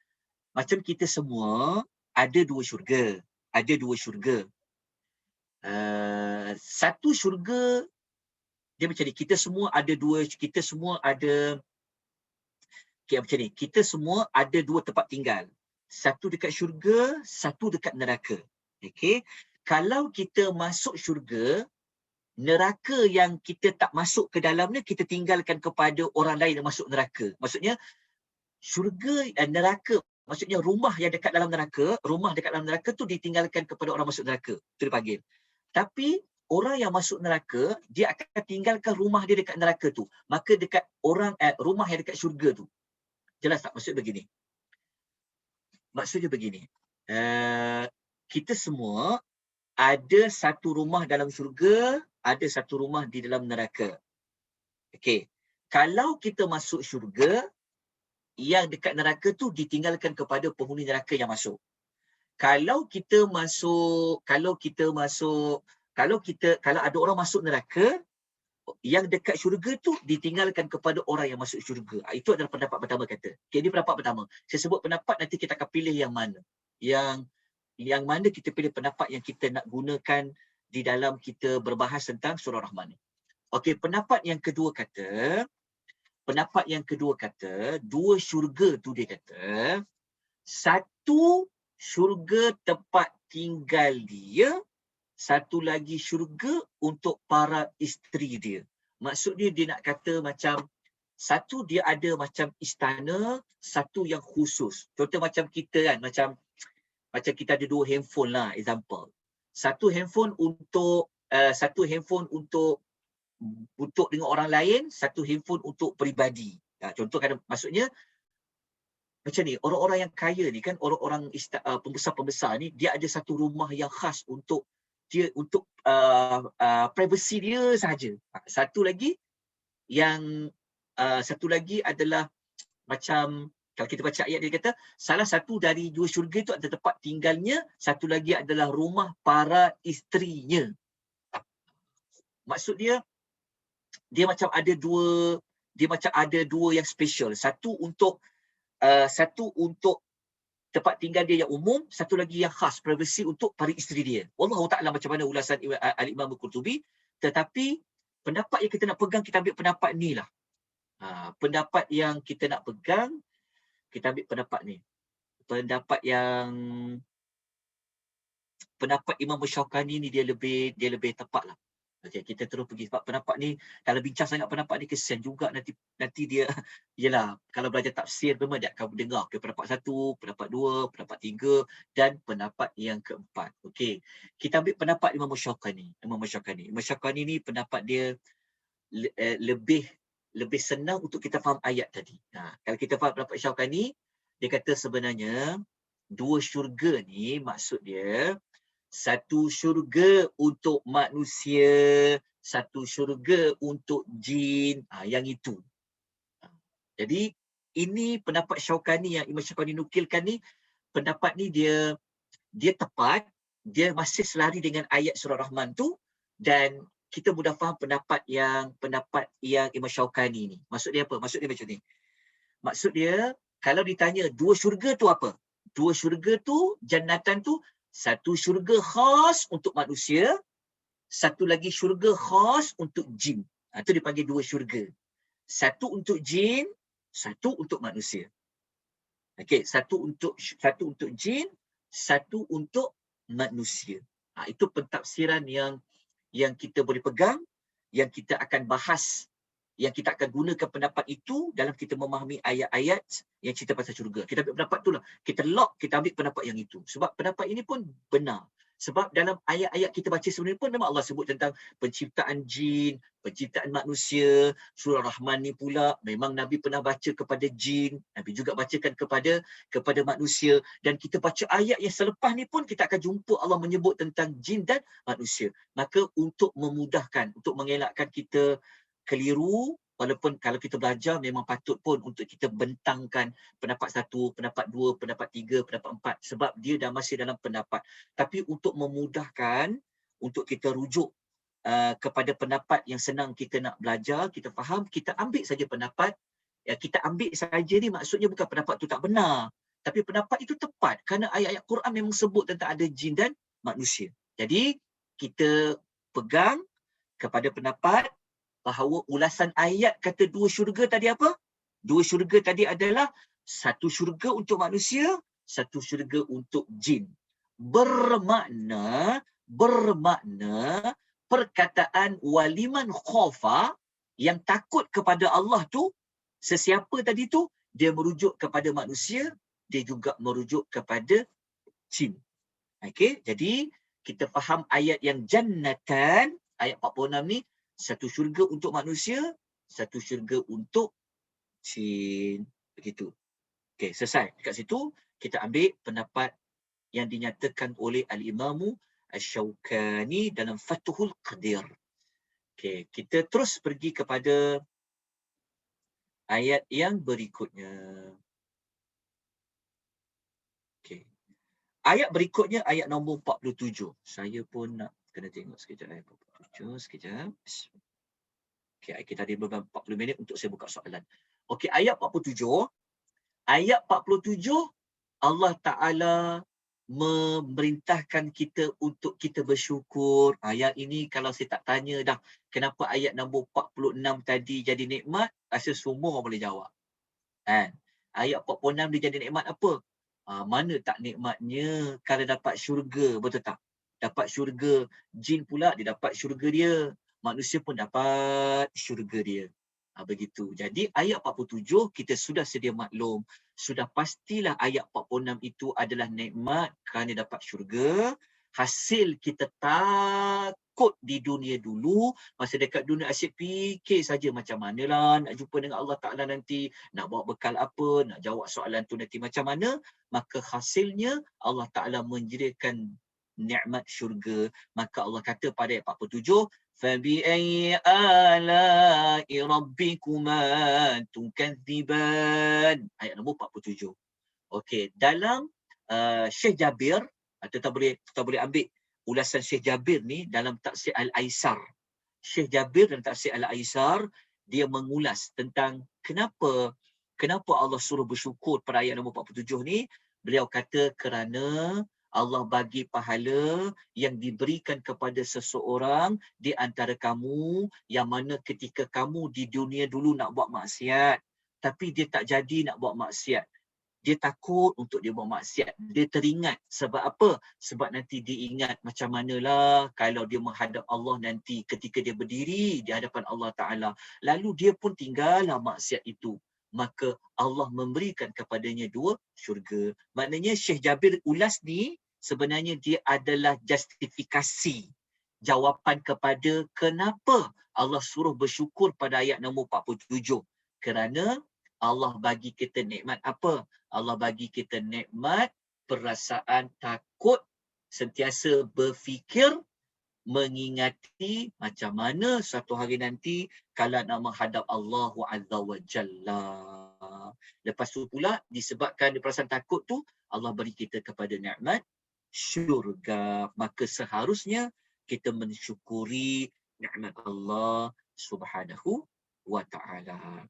macam kita semua ada dua syurga. Ada dua syurga. Satu syurga dia macam ni, kita semua ada dua, kita semua ada macam ni, kita semua ada dua tempat tinggal. Satu dekat syurga, satu dekat neraka. Okey. Kalau kita masuk syurga, neraka yang kita tak masuk ke dalamnya, kita tinggalkan kepada orang lain yang masuk neraka. Maksudnya, syurga, neraka, maksudnya rumah yang dekat dalam neraka, rumah dekat dalam neraka tu ditinggalkan kepada orang masuk neraka. Itu dipanggil. Tapi, orang yang masuk neraka, dia akan tinggalkan rumah dia dekat neraka tu. Maka dekat rumah yang dekat syurga tu. Jelas tak? Maksud begini. Maksudnya begini. Kita semua ada satu rumah dalam syurga, ada satu rumah di dalam neraka. Okey. Kalau kita masuk syurga, yang dekat neraka tu ditinggalkan kepada penghuni neraka yang masuk. Kalau ada orang masuk neraka, yang dekat syurga tu ditinggalkan kepada orang yang masuk syurga. Itu adalah pendapat pertama kata. Okay, ini pendapat pertama. Saya sebut pendapat, nanti kita akan pilih yang mana. Yang mana kita pilih pendapat yang kita nak gunakan di dalam kita berbahas tentang surah Rahman. Okey, pendapat yang kedua kata, dua syurga tu dia kata, satu syurga tempat tinggal dia, satu lagi syurga untuk para isteri dia. Maksudnya dia nak kata macam, satu dia ada macam istana, satu yang khusus. Contoh macam kita kan, macam kita ada dua handphone lah, example. Satu handphone untuk dengan orang lain, satu handphone untuk peribadi. Contoh kan, maksudnya macam ni, orang-orang yang kaya ni kan, orang-orang pembesar-pembesar ni, dia ada satu rumah yang khas untuk privacy dia sahaja. Satu lagi adalah macam, kalau kita baca ayat dia kata, salah satu dari dua syurga itu ada tempat tinggalnya, satu lagi adalah rumah para isterinya. Maksud dia macam ada dua yang special. Satu untuk tempat tinggal dia yang umum, satu lagi yang khas, privacy untuk para isteri dia. Wallahu ta'ala macam mana ulasan Al-Imam Qurtubi, tetapi pendapat yang kita nak pegang, kita ambil pendapat ni lah. Pendapat yang kita nak pegang, kita ambil pendapat ni. Pendapat Imam Syaukani ni dia lebih tepat lah. Okay, kita terus pergi sebab pendapat ni, kalau bincang sangat pendapat ni kesian juga nanti dia, yelah, kalau belajar tafsir memang dia akan mendengar pendapat satu, pendapat dua, pendapat tiga dan pendapat yang keempat. Okey, kita ambil pendapat Imam Syaukani. Imam Syaukani ni pendapat dia lebih senang untuk kita faham ayat tadi. Kalau kita faham pendapat Syaukani, dia kata sebenarnya dua syurga ni maksud dia Satu syurga untuk manusia, satu syurga untuk jin. Yang itu. Jadi ini pendapat Syaukani yang Imam Syaukani nukilkan ni, pendapat ni dia tepat, dia masih selari dengan ayat surah Rahman tu, dan kita mudah faham pendapat yang Imam Syaukani ni. Maksud dia apa? Maksud dia macam ni. Maksud dia, kalau ditanya dua syurga tu apa? Dua syurga tu, jannatan tu, satu syurga khas untuk manusia, satu lagi syurga khas untuk jin. Itu dipanggil dua syurga. Satu untuk jin, satu untuk manusia. Okey, satu untuk jin, satu untuk manusia. Itu pentafsiran yang kita boleh pegang, yang kita akan bahas, yang kita akan gunakan pendapat itu dalam kita memahami ayat-ayat yang cerita pasal syurga. Kita ambil pendapat itulah. Kita lock, kita ambil pendapat yang itu. Sebab pendapat ini pun benar. Sebab dalam ayat-ayat kita baca sebenarnya pun memang Allah sebut tentang penciptaan jin, penciptaan manusia. Surah Rahman ni pula memang Nabi pernah baca kepada jin, Nabi juga bacakan kepada manusia, dan kita baca ayat yang selepas ni pun kita akan jumpa Allah menyebut tentang jin dan manusia. Maka untuk memudahkan, untuk mengelakkan kita keliru, walaupun kalau kita belajar memang patut pun untuk kita bentangkan pendapat satu, pendapat dua, pendapat tiga, pendapat empat, sebab dia dah masih dalam pendapat. Tapi untuk memudahkan, untuk kita rujuk kepada pendapat yang senang kita nak belajar, kita faham, kita ambil saja pendapat. Kita ambil saja ni maksudnya bukan pendapat tu tak benar, tapi pendapat itu tepat kerana ayat-ayat Quran memang sebut tentang ada jin dan manusia. Jadi kita pegang kepada pendapat bahawa ulasan ayat kata dua syurga tadi apa? Dua syurga tadi adalah satu syurga untuk manusia, satu syurga untuk jin. Bermakna perkataan waliman khofa, yang takut kepada Allah tu, sesiapa tadi tu, dia merujuk kepada manusia, dia juga merujuk kepada jin. Okey, jadi kita faham ayat yang jannatan, ayat 46 ni, satu syurga untuk manusia, satu syurga untuk jin. Begitu. Okey, selesai. Dekat situ, kita ambil pendapat yang dinyatakan oleh Al-Imamu Asy-Syaukani dalam Fathul Qadir. Okey, kita terus pergi kepada ayat yang berikutnya. Okey. Ayat berikutnya, ayat nombor 47. Saya pun nak kena tengok sekejap. Ayat 47, sekejap. Okey, kita ada beberapa 40 minit untuk saya buka soalan. Okey, ayat 47. Ayat 47, Allah Ta'ala memerintahkan kita untuk kita bersyukur. Ayat ini kalau saya tak tanya dah, kenapa ayat nombor 46 tadi jadi nikmat, rasa semua orang boleh jawab. Ayat 46 dia jadi nikmat apa? Mana tak nikmatnya kalau dapat syurga, betul tak? Dapat syurga. Jin pula dia dapat syurga dia. Manusia pun dapat syurga dia. Begitu. Jadi ayat 47 kita sudah sedia maklum. Sudah pastilah ayat 46 itu adalah nikmat kerana dapat syurga. Hasil kita takut di dunia dulu. Masa dekat dunia asyik fikir saja macam manalah nak jumpa dengan Allah Ta'ala nanti. Nak bawa bekal apa. Nak jawab soalan tu nanti macam mana. Maka hasilnya Allah Ta'ala menjadikan nikmat syurga. Maka Allah kata pada ayat 47, فَبِأَيِّ آلَاءِ رَبِّكُمَا تُكَذِّبَانِ. Ayat nombor 47. Okey, dalam Syekh Jabir, kita boleh ambil ulasan Syekh Jabir ni dalam Tafsir Al-Aisar. Syekh Jabir dalam Tafsir Al-Aisar, dia mengulas tentang kenapa Allah suruh bersyukur pada ayat nombor 47 ni. Beliau kata kerana Allah bagi pahala yang diberikan kepada seseorang di antara kamu yang mana ketika kamu di dunia dulu nak buat maksiat, tapi dia tak jadi nak buat maksiat. Dia takut untuk dia buat maksiat. Dia teringat. Sebab apa? Sebab nanti dia ingat macam manalah kalau dia menghadap Allah nanti ketika dia berdiri di hadapan Allah Ta'ala. Lalu dia pun tinggallah maksiat itu. Maka Allah memberikan kepadanya dua syurga. Maknanya Syekh Jabir ulas ni sebenarnya dia adalah justifikasi jawapan kepada kenapa Allah suruh bersyukur pada ayat nombor 47. Kerana Allah bagi kita nikmat apa? Allah bagi kita nikmat perasaan takut sentiasa berfikir, mengingati macam mana suatu hari nanti kalau nak menghadap Allah Azza wa Jalla. Lepas tu pula disebabkan perasaan takut tu, Allah beri kita kepada nikmat syurga. Maka seharusnya kita mensyukuri nikmat Allah Subhanahu wa Ta'ala.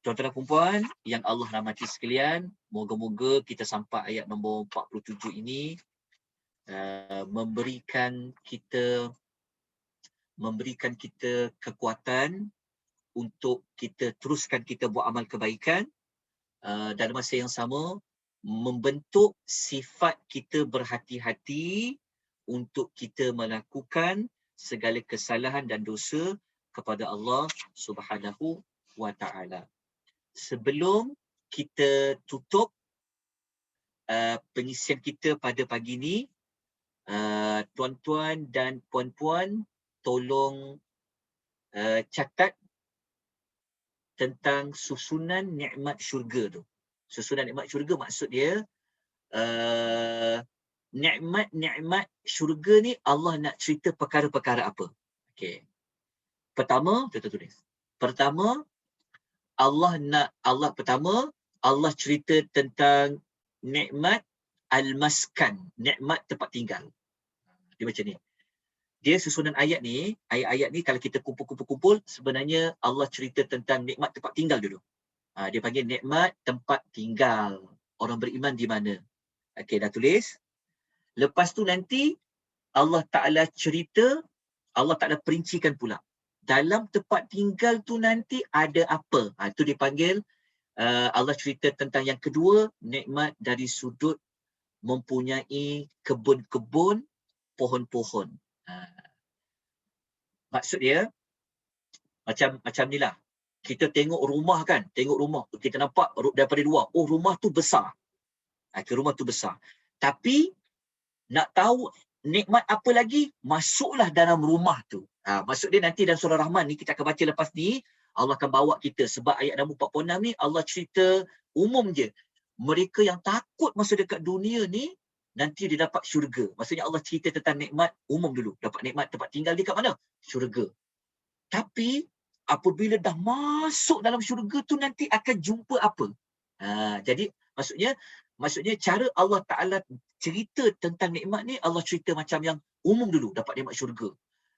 Tuan-tuan dan puan yang Allah rahmati sekalian, moga-moga kita sampai ayat nombor 47 ini memberikan kita kekuatan untuk kita teruskan kita buat amal kebaikan, dalam masa yang sama membentuk sifat kita berhati-hati untuk kita melakukan segala kesalahan dan dosa kepada Allah Subhanahu wa Ta'ala. Sebelum kita tutup pengisian kita pada pagi ini, tuan-tuan dan puan-puan tolong catat tentang susunan nikmat syurga tu. Susunan nikmat syurga maksud dia nikmat-nikmat syurga ni Allah nak cerita perkara-perkara apa. Okey. Pertama, kita tulis. Pertama, Allah cerita tentang nikmat al-maskan, nikmat tempat tinggal. Dia macam ni. Dia susunan ayat ni kalau kita kumpul-kumpul sebenarnya Allah cerita tentang nikmat tempat tinggal dulu. Dia panggil nikmat tempat tinggal. Orang beriman di mana? Okey, dah tulis. Lepas tu nanti Allah Ta'ala cerita, Allah Ta'ala perincikan pula. Dalam tempat tinggal tu nanti ada apa? Itu dipanggil Allah cerita tentang yang kedua, nikmat dari sudut mempunyai kebun-kebun, pohon-pohon. Maksud dia macam ni lah. Kita tengok rumah kan, kita nampak daripada luar, oh rumah tu besar. Rumah tu besar. Tapi nak tahu nikmat apa lagi, masuklah dalam rumah tu. Maksud dia nanti dalam surah Rahman ni kita akan baca lepas ni, Allah akan bawa kita sebab ayat nombor 46 ni Allah cerita umum je. Mereka yang takut masa dekat dunia ni nanti dia dapat syurga. Maksudnya Allah cerita tentang nikmat umum dulu. Dapat nikmat tempat tinggal di kat mana? Syurga. Tapi apabila dah masuk dalam syurga tu nanti akan jumpa apa? Jadi maksudnya cara Allah Ta'ala cerita tentang nikmat ni, Allah cerita macam yang umum dulu, dapat nikmat syurga.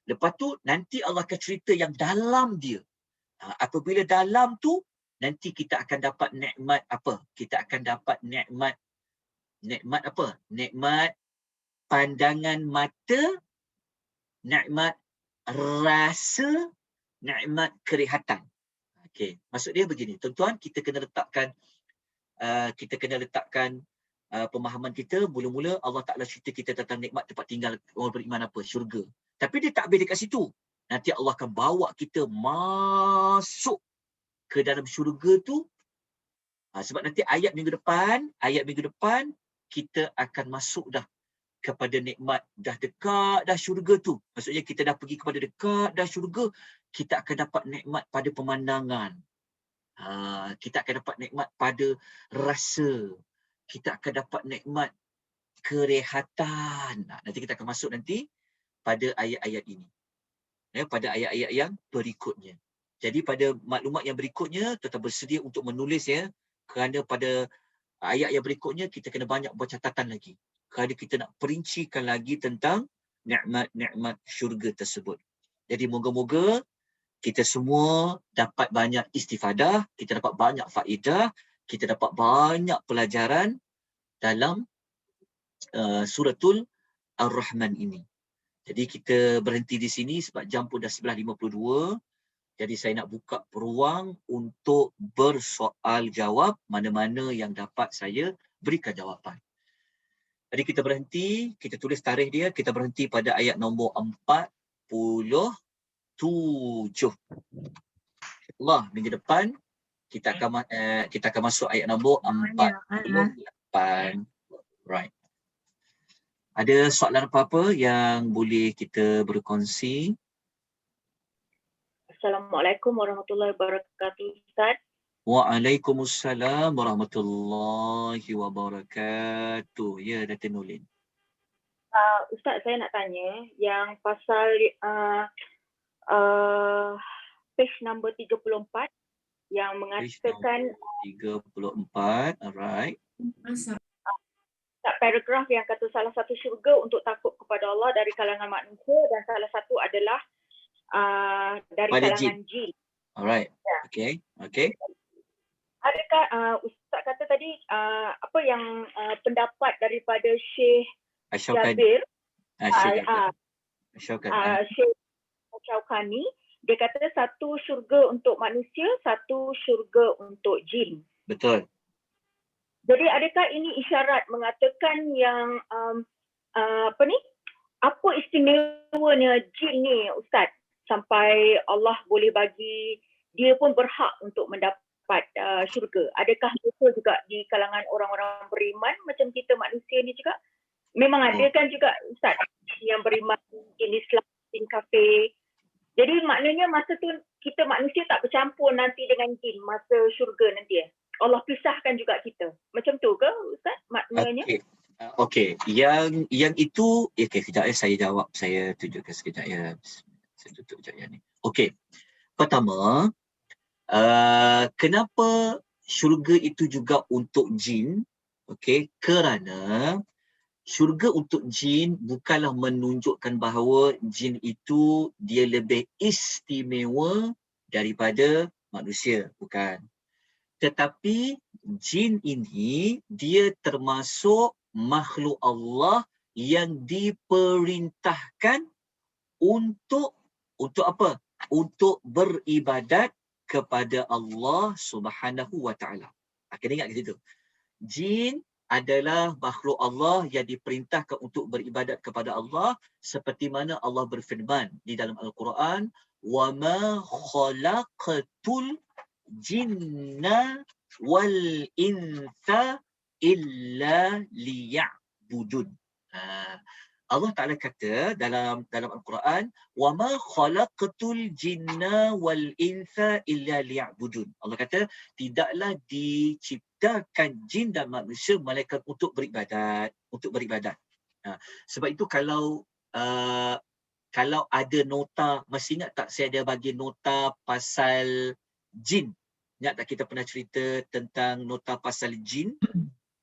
Lepas tu nanti Allah akan cerita yang dalam dia. Apabila dalam tu, nanti kita akan dapat nikmat apa? Kita akan dapat nikmat apa? Nikmat pandangan mata, nikmat rasa, nikmat kelihatan. Okey, maksud dia begini. Tuan-tuan, kita kena letakkan pemahaman kita. Mula-mula Allah Ta'ala cerita kita tentang nikmat tempat tinggal orang beriman apa? Syurga. Tapi dia tak habis dekat situ. Nanti Allah akan bawa kita masuk ke dalam syurga tu. Sebab nanti ayat minggu depan kita akan masuk dah kepada nikmat, dah dekat dah syurga tu. Maksudnya kita dah pergi kepada dekat dah syurga, kita akan dapat nikmat pada pemandangan. Kita akan dapat nikmat pada rasa. Kita akan dapat nikmat kelihatan. Nanti kita akan masuk nanti pada ayat-ayat ini. Pada ayat-ayat yang berikutnya. Jadi pada maklumat yang berikutnya, tetap bersedia untuk menulis ya. Kerana pada ayat yang berikutnya, kita kena banyak buat catatan lagi. Kerana kita nak perincikan lagi tentang nikmat-nikmat syurga tersebut. Jadi moga-moga kita semua dapat banyak istifadah, kita dapat banyak faedah, kita dapat banyak pelajaran dalam suratul Ar-Rahman ini. Jadi kita berhenti di sini sebab jam pun dah 11.52. Jadi saya nak buka peluang untuk bersoal jawab, mana-mana yang dapat saya berikan jawapan. Jadi kita berhenti, kita tulis tarikh dia, kita berhenti pada ayat nombor 47. Allah, minggu depan kita akan masuk ayat nombor 48. Right. Ada soalan apa-apa yang boleh kita berkongsi? Assalamualaikum warahmatullahi wabarakatuh, Ustaz. Waalaikumsalam warahmatullahi wabarakatuh. Ya, Datin Nulin. Ustaz, saya nak tanya yang pasal page number 34 yang mengatakan 34, alright. tak paragraf yang kata salah satu syurga untuk takut kepada Allah dari kalangan manusia dan salah satu adalah dari Pada kalangan jin. Alright, Ya. okay. Adakah Ustaz kata tadi apa yang pendapat daripada Syekh Jabir, Syekh Syaukani, dia kata satu syurga untuk manusia, satu syurga untuk jin. Betul. Jadi adakah ini isyarat mengatakan yang apa istimewanya jin ni Ustaz sampai Allah boleh bagi dia pun berhak untuk mendapat syurga? Adakah betul juga di kalangan orang-orang beriman macam kita manusia ni juga? Memang ada kan juga Ustaz yang beriman jin Islam, jin kafir. Jadi maknanya masa tu kita manusia tak bercampur nanti dengan jin masa syurga nanti Allah pisahkan juga kita. Macam tu ke Ustaz maknanya? Okey. Yang itu kejap saya jawab. Saya tunjukkan sekejap ya. Saya tutup sekejap ya ni. Okey. Pertama, kenapa syurga itu juga untuk jin? Okey, kerana syurga untuk jin bukanlah menunjukkan bahawa jin itu dia lebih istimewa daripada manusia, bukan. Tetapi jin ini dia termasuk makhluk Allah yang diperintahkan untuk apa? Untuk beribadat kepada Allah Subhanahu wa taala. Kena ingat ke situ. Jin adalah makhluk Allah yang diperintahkan untuk beribadat kepada Allah seperti mana Allah berfirman di dalam Al-Quran, "Wa ma khalaqtul jinna wal insa illa liya'budun." Allah Ta'ala kata dalam Al-Quran, "Wa ma khalaqtul jinna wal insa illa liya'budun." Allah kata tidaklah diciptakan jin dan manusia malaikat untuk beribadat, sebab itu kalau ada nota, masih ingat tak saya ada bagi nota pasal jin? Ingat tak kita pernah cerita tentang nota pasal jin?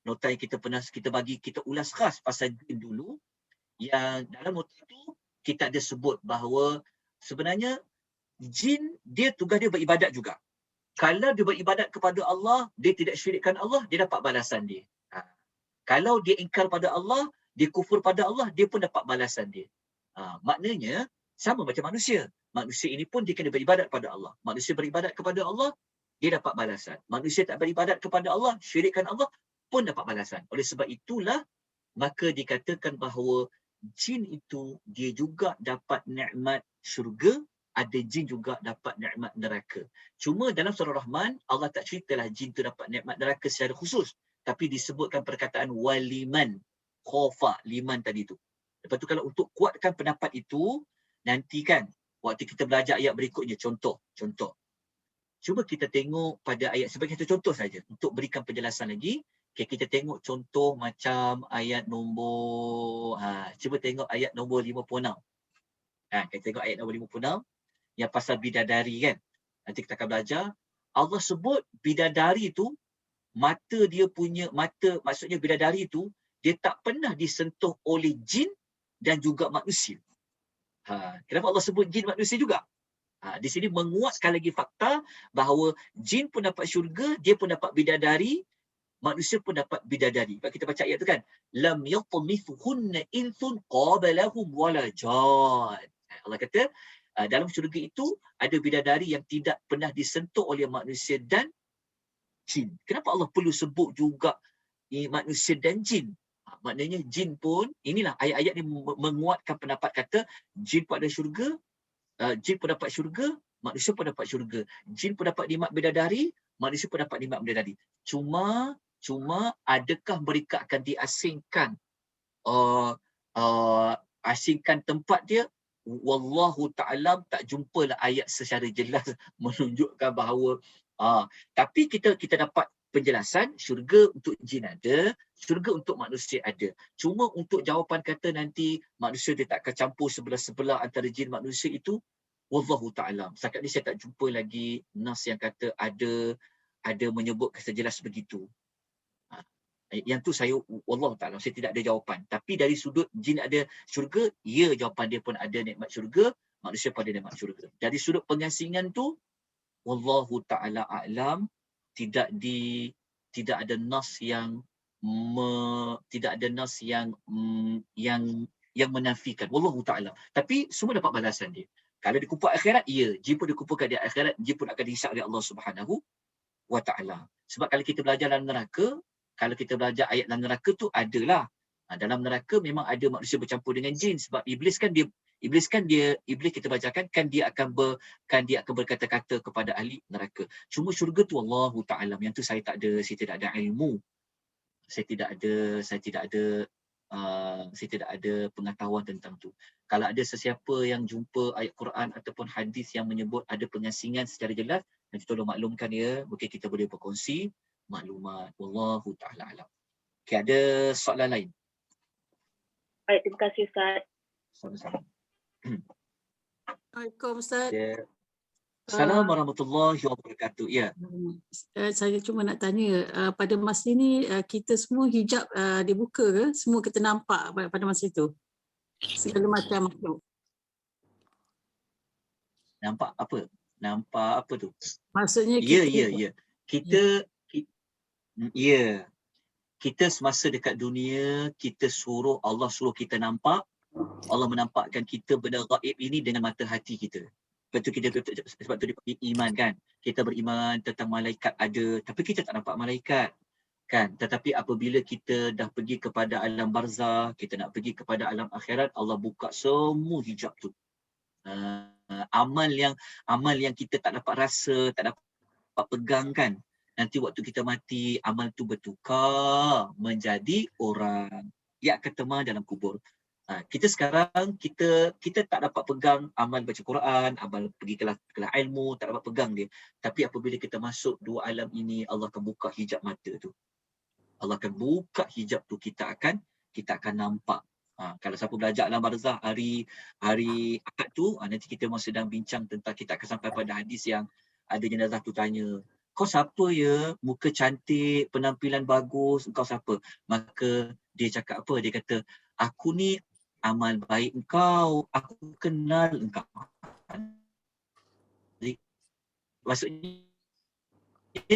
Nota yang kita ulas khas pasal jin dulu. Yang dalam nota itu kita ada sebut bahawa sebenarnya jin dia tugas dia beribadat juga. Kalau dia beribadat kepada Allah, dia tidak syirikkan Allah, dia dapat balasan dia. Kalau dia ingkar pada Allah, dia kufur pada Allah, dia pun dapat balasan dia. Maknanya sama macam manusia. Manusia ini pun dia kena beribadat kepada Allah. Manusia beribadat kepada Allah, dia dapat balasan. Manusia tak beribadat kepada Allah, syirikkan Allah, pun dapat balasan. Oleh sebab itulah maka dikatakan bahawa jin itu dia juga dapat nikmat syurga, ada jin juga dapat nikmat neraka. Cuma dalam surah Rahman Allah tak ceritalah jin tu dapat nikmat neraka secara khusus, tapi disebutkan perkataan waliman khafa, liman tadi tu. Lepas tu kalau untuk kuatkan pendapat itu, nanti kan waktu kita belajar ayat berikutnya, contoh. Cuba kita tengok pada ayat sebagai satu contoh saja untuk berikan penjelasan lagi. Okay, kita tengok contoh macam ayat nombor cuba tengok ayat nombor 56. Kita tengok ayat nombor 56 yang pasal bidadari kan. Nanti kita akan belajar. Allah sebut bidadari tu maksudnya bidadari tu dia tak pernah disentuh oleh jin dan juga manusia. Kenapa Allah sebut jin manusia juga? Di sini menguatkan lagi fakta bahawa jin pun dapat syurga, dia pun dapat bidadari, manusia pun dapat bidadari. Sebab kita baca ayat tu kan, lam yatmithunna insun qablahum wala jan. Allah kata dalam syurga itu ada bidadari yang tidak pernah disentuh oleh manusia dan jin. Kenapa Allah perlu sebut juga manusia dan jin? Maknanya jin pun, inilah ayat-ayat ni menguatkan pendapat kata jin pun ada syurga, jin pun dapat syurga, manusia pun dapat syurga. Jin pun dapat nikmat bidadari, manusia pun dapat nikmat bidadari. Cuma adakah mereka akan diasingkan asingkan tempat dia? Wallahu ta'alam, tak jumpalah ayat secara jelas menunjukkan bahawa tapi kita dapat penjelasan syurga untuk jin ada, syurga untuk manusia ada. Cuma untuk jawapan kata nanti manusia dia tak akan campur sebelah-sebelah antara jin manusia itu, wallahu ta'ala. Setakat ni saya tak jumpa lagi nas yang kata ada menyebut sejelas begitu. Yang tu saya wallahu ta'ala, saya tidak ada jawapan. Tapi dari sudut jin ada syurga, ya, jawapan dia pun ada nikmat syurga, manusia pada nikmat syurga. Dari sudut pengasingan tu, wallahu ta'ala a'lam, tidak ada nas yang tidak ada nas yang menafikan, wallahu ta'ala. Tapi semua dapat balasan dia. Kalau dikumpul akhirat, ya, jin pun dikumpulkan di akhirat, jin pun akan dihisap oleh Allah Subhanahu wa ta'ala. Sebab kalau kita belajar dalam neraka, kalau kita belajar ayat dalam neraka tu adalah dalam neraka memang ada manusia bercampur dengan jin, sebab iblis kita bacakan dia akan berkata-kata kepada ahli neraka. Cuma syurga tu Allahu ta'ala, yang tu saya tidak ada ilmu. Saya tidak ada pengetahuan tentang tu. Kalau ada sesiapa yang jumpa ayat Quran ataupun hadis yang menyebut ada pengasingan secara jelas, nanti tolong maklumkan ya, mungkin kita boleh berkongsi maklumat. Wallahu ta'ala alam. Okay, ada soalan lain? Baik, terima kasih Ustaz. Sama-sama. Assalamualaikum Ustaz. Ya. Assalamualaikum warahmatullahi wabarakatuh. Ya. Saya cuma nak tanya, pada masa ini kita semua hijab dibuka ke? Semua kita nampak pada masa itu? Segala macam makhluk. Nampak apa? Nampak apa tu? Maksudnya Ya. Kita semasa dekat dunia, Allah suruh kita nampak. Allah menampakkan kita benda gaib ini dengan mata hati kita. Sebab tu dia panggil iman kan. Kita beriman tentang malaikat ada, tapi kita tak nampak malaikat kan. Tetapi apabila kita dah pergi kepada alam barzah, kita nak pergi kepada alam akhirat, Allah buka semua hijab tu. Amal yang kita tak dapat rasa, tak dapat pegang kan. Nanti waktu kita mati, amal tu bertukar menjadi orang yang akan terma dalam kubur. Kita sekarang, kita tak dapat pegang amal baca Quran, amal pergi kelas ilmu, tak dapat pegang dia. Tapi apabila kita masuk dua alam ini, Allah akan buka hijab mata tu. Allah akan buka hijab tu, kita akan nampak. Kalau siapa belajar alam barzah hari Ahad tu, nanti kita masih sedang bincang tentang, kita akan sampai pada hadis yang ada jenazah tu tanya, kau siapa ya? Muka cantik, penampilan bagus, kau siapa? Maka dia cakap apa? Dia kata, aku ni amal baik engkau, aku kenal engkau. Maksudnya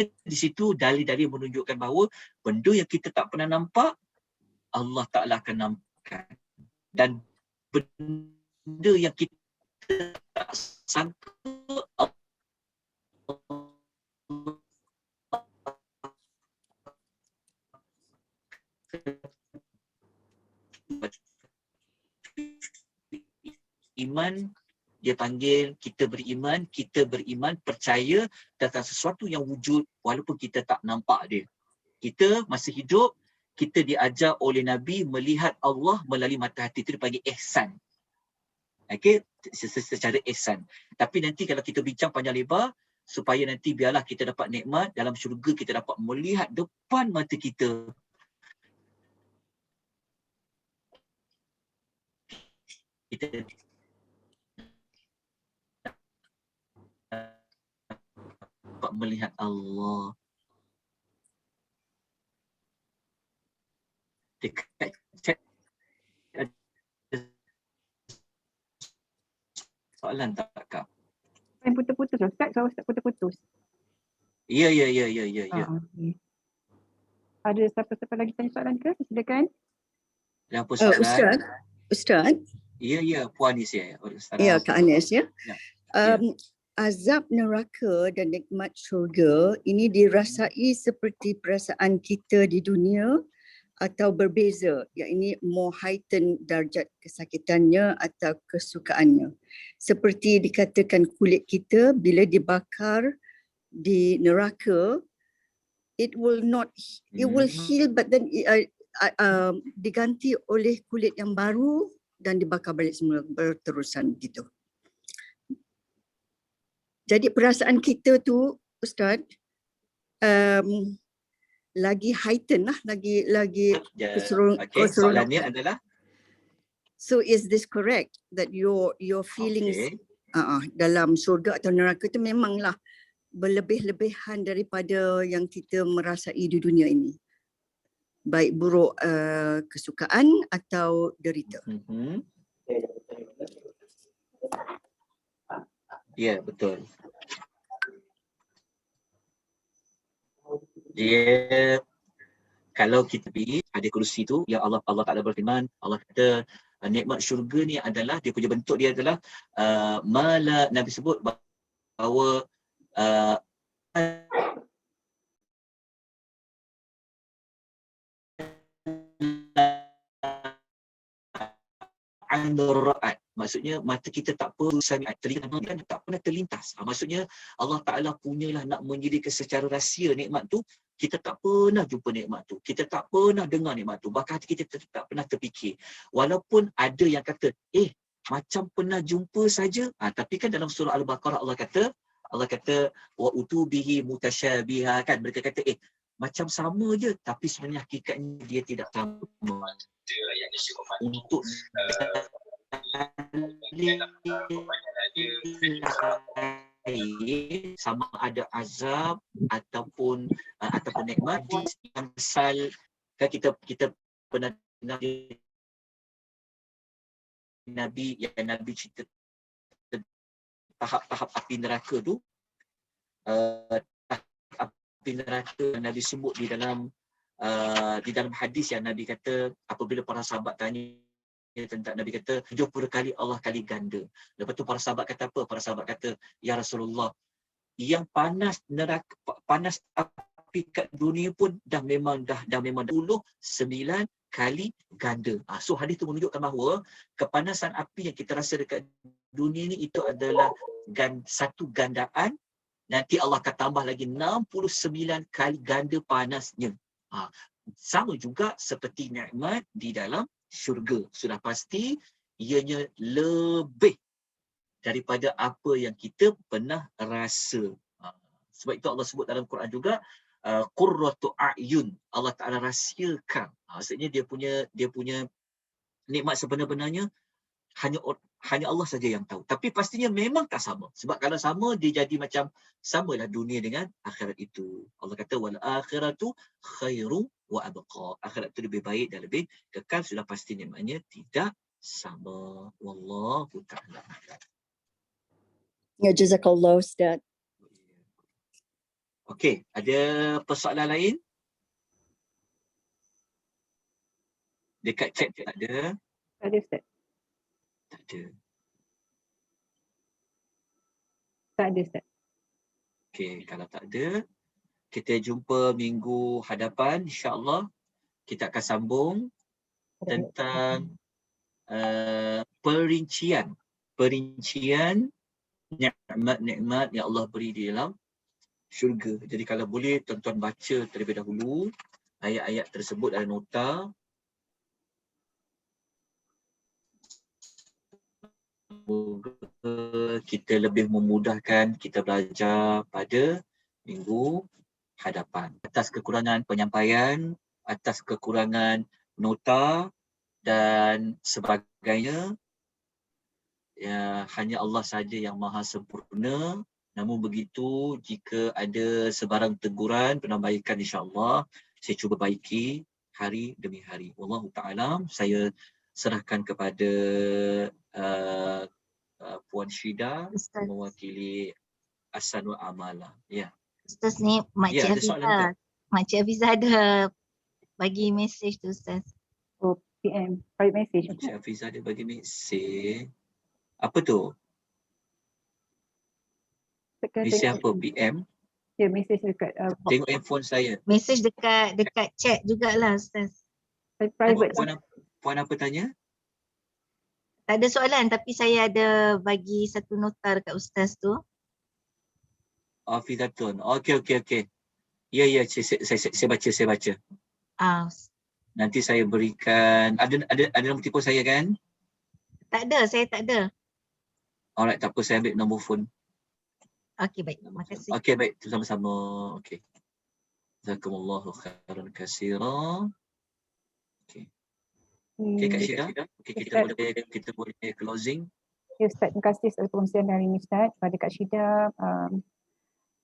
di situ dalil-dalil menunjukkan bahawa benda yang kita tak pernah nampak, Allah Ta'ala akan nampakkan. Dan benda yang kita tak sangka, iman, dia panggil kita beriman percaya tentang sesuatu yang wujud walaupun kita tak nampak dia. Kita masih hidup, kita diajar oleh Nabi melihat Allah melalui mata hati, itu dipanggil ihsan. Okey, secara ihsan. Tapi nanti kalau kita bincang panjang lebar, supaya nanti biarlah kita dapat nikmat dalam syurga, kita dapat melihat depan mata kita. Kita dapat melihat Allah dekat chat. Soalan tak Kak? Yang putus-putus Ustaz, kalau Ustaz putus-putus. Ya. Okay. Ada siapa-siapa lagi tanya soalan ke? Silakan. Apa soalan? Ustaz. Ya, Puan Anis ya. Ya, Kak Anis ya. Ya. Azab neraka dan nikmat syurga ini dirasai seperti perasaan kita di dunia atau berbeza, iaitu more heightened darjat kesakitannya atau kesukaannya. Seperti dikatakan kulit kita bila dibakar di neraka, it will heal, but then diganti oleh kulit yang baru dan dibakar balik semula berterusan gitu. Jadi perasaan kita tu Ustaz, lagi heighten lah, lagi Okey, soalannya keseronokan. adalah So is this correct that your feelings dalam syurga atau neraka itu memanglah berlebih-lebihan daripada yang kita merasai di dunia ini, baik buruk kesukaan atau derita? Ya, betul. Dia kalau kita pergi ada kursi tu, ya Allah Taala berfirman, Allah kata nikmat syurga ni adalah dia punya bentuk dia adalah Nabi sebut bahawa ra'at, maksudnya mata kita tak perlu sami'at, telinga kan tak pernah terlintas. Maksudnya Allah Taala punyalah nak menyediakan secara rahsia nikmat tu, kita tak pernah jumpa nikmat tu, kita tak pernah dengar nikmat tu, bahkan kita tak pernah terfikir. Walaupun ada yang kata macam pernah jumpa saja, tapi kan dalam surah Al-Baqarah Allah kata wa utubihi mutasyabiha, kan mereka kata macam sama je, tapi sebenarnya hakikatnya dia tidak sama. Untuk sama ada azab ataupun nikmat di yang asal, kan kita pernah dengar Nabi cerita tahap-tahap api neraka tu, api neraka yang Nabi sebut di dalam hadis yang Nabi kata apabila para sahabat tanya tentang, Nabi kata 70 kali Allah kali ganda. Lepas tu para sahabat kata apa? Para sahabat kata, ya Rasulullah, yang panas neraka, panas api kat dunia pun dah memang 29 kali ganda. So hadis tu menunjukkan bahawa kepanasan api yang kita rasa dekat dunia ni itu adalah satu gandaan, nanti Allah akan tambah lagi 69 kali ganda panasnya. Sama juga seperti nikmat di dalam syurga. Sudah pasti ianya lebih daripada apa yang kita pernah rasa. Sebab itu Allah sebut dalam Quran juga qurratu a'yun, Allah Taala rahsiakan. Maksudnya dia punya nikmat sebenar-benarnya hanya Allah saja yang tahu. Tapi pastinya memang tak sama. Sebab kalau sama, dia jadi macam samalah dunia dengan akhirat itu. Allah kata wal akhiratu khairu wa abqa. Akhirat itu lebih baik dan lebih kekal. Sudah pasti nikmatnya tidak sama. Wallahu ta'ala. Ya, jazakallah Ustaz. Okey, ada persoalan lain? Dekat chat tak ada? Tak ada Ustaz. Tak ada. Tak ada Ustaz. Okey, kalau tak ada, kita jumpa minggu hadapan, insya-Allah. Kita akan sambung tentang perincian nikmat-nikmat yang Allah beri di dalam syurga. Jadi kalau boleh tuan-tuan baca terlebih dahulu ayat-ayat tersebut dalam nota. Semoga kita lebih memudahkan kita belajar pada minggu hadapan. Atas kekurangan penyampaian, atas kekurangan nota dan sebagainya, ya, hanya Allah saja yang maha sempurna. Namun begitu, jika ada sebarang teguran, penambahkan, insya-Allah saya cuba baiki hari demi hari. Wallahu ta'ala, saya serahkan kepada Puan Syida Ustaz. mewakili Ahsanul Amala. Ya. Ustaz ni Makcik Hafizah. Makcik Hafizah ada bagi mesej tu Ustaz. Oh, PM, private message. Makcik Hafizah ada bagi mesej. Apa tu? Mesej apa? PM? Ya, mesej dekat Tengok handphone saya. Mesej dekat chat jugalah Ustaz. private. Puan apa tanya? Tak ada soalan tapi saya ada bagi satu nota dekat Ustaz tu. Hafizatun. Okey. Ya, saya baca. Nanti saya berikan, ada nombor telefon saya kan? Tak ada, saya tak ada. Alright, tak apa, saya ambil nombor phone. Okey, baik. Terima kasih. Okey, baik. Sama-sama. Okey. Jazakumullahu khairan katsira. Okey. Okey Kak Syida. Okey, kita boleh closing. Ya Ustaz, terima kasih atas perkongsian hari ini Ustaz. Pada Kak Syida,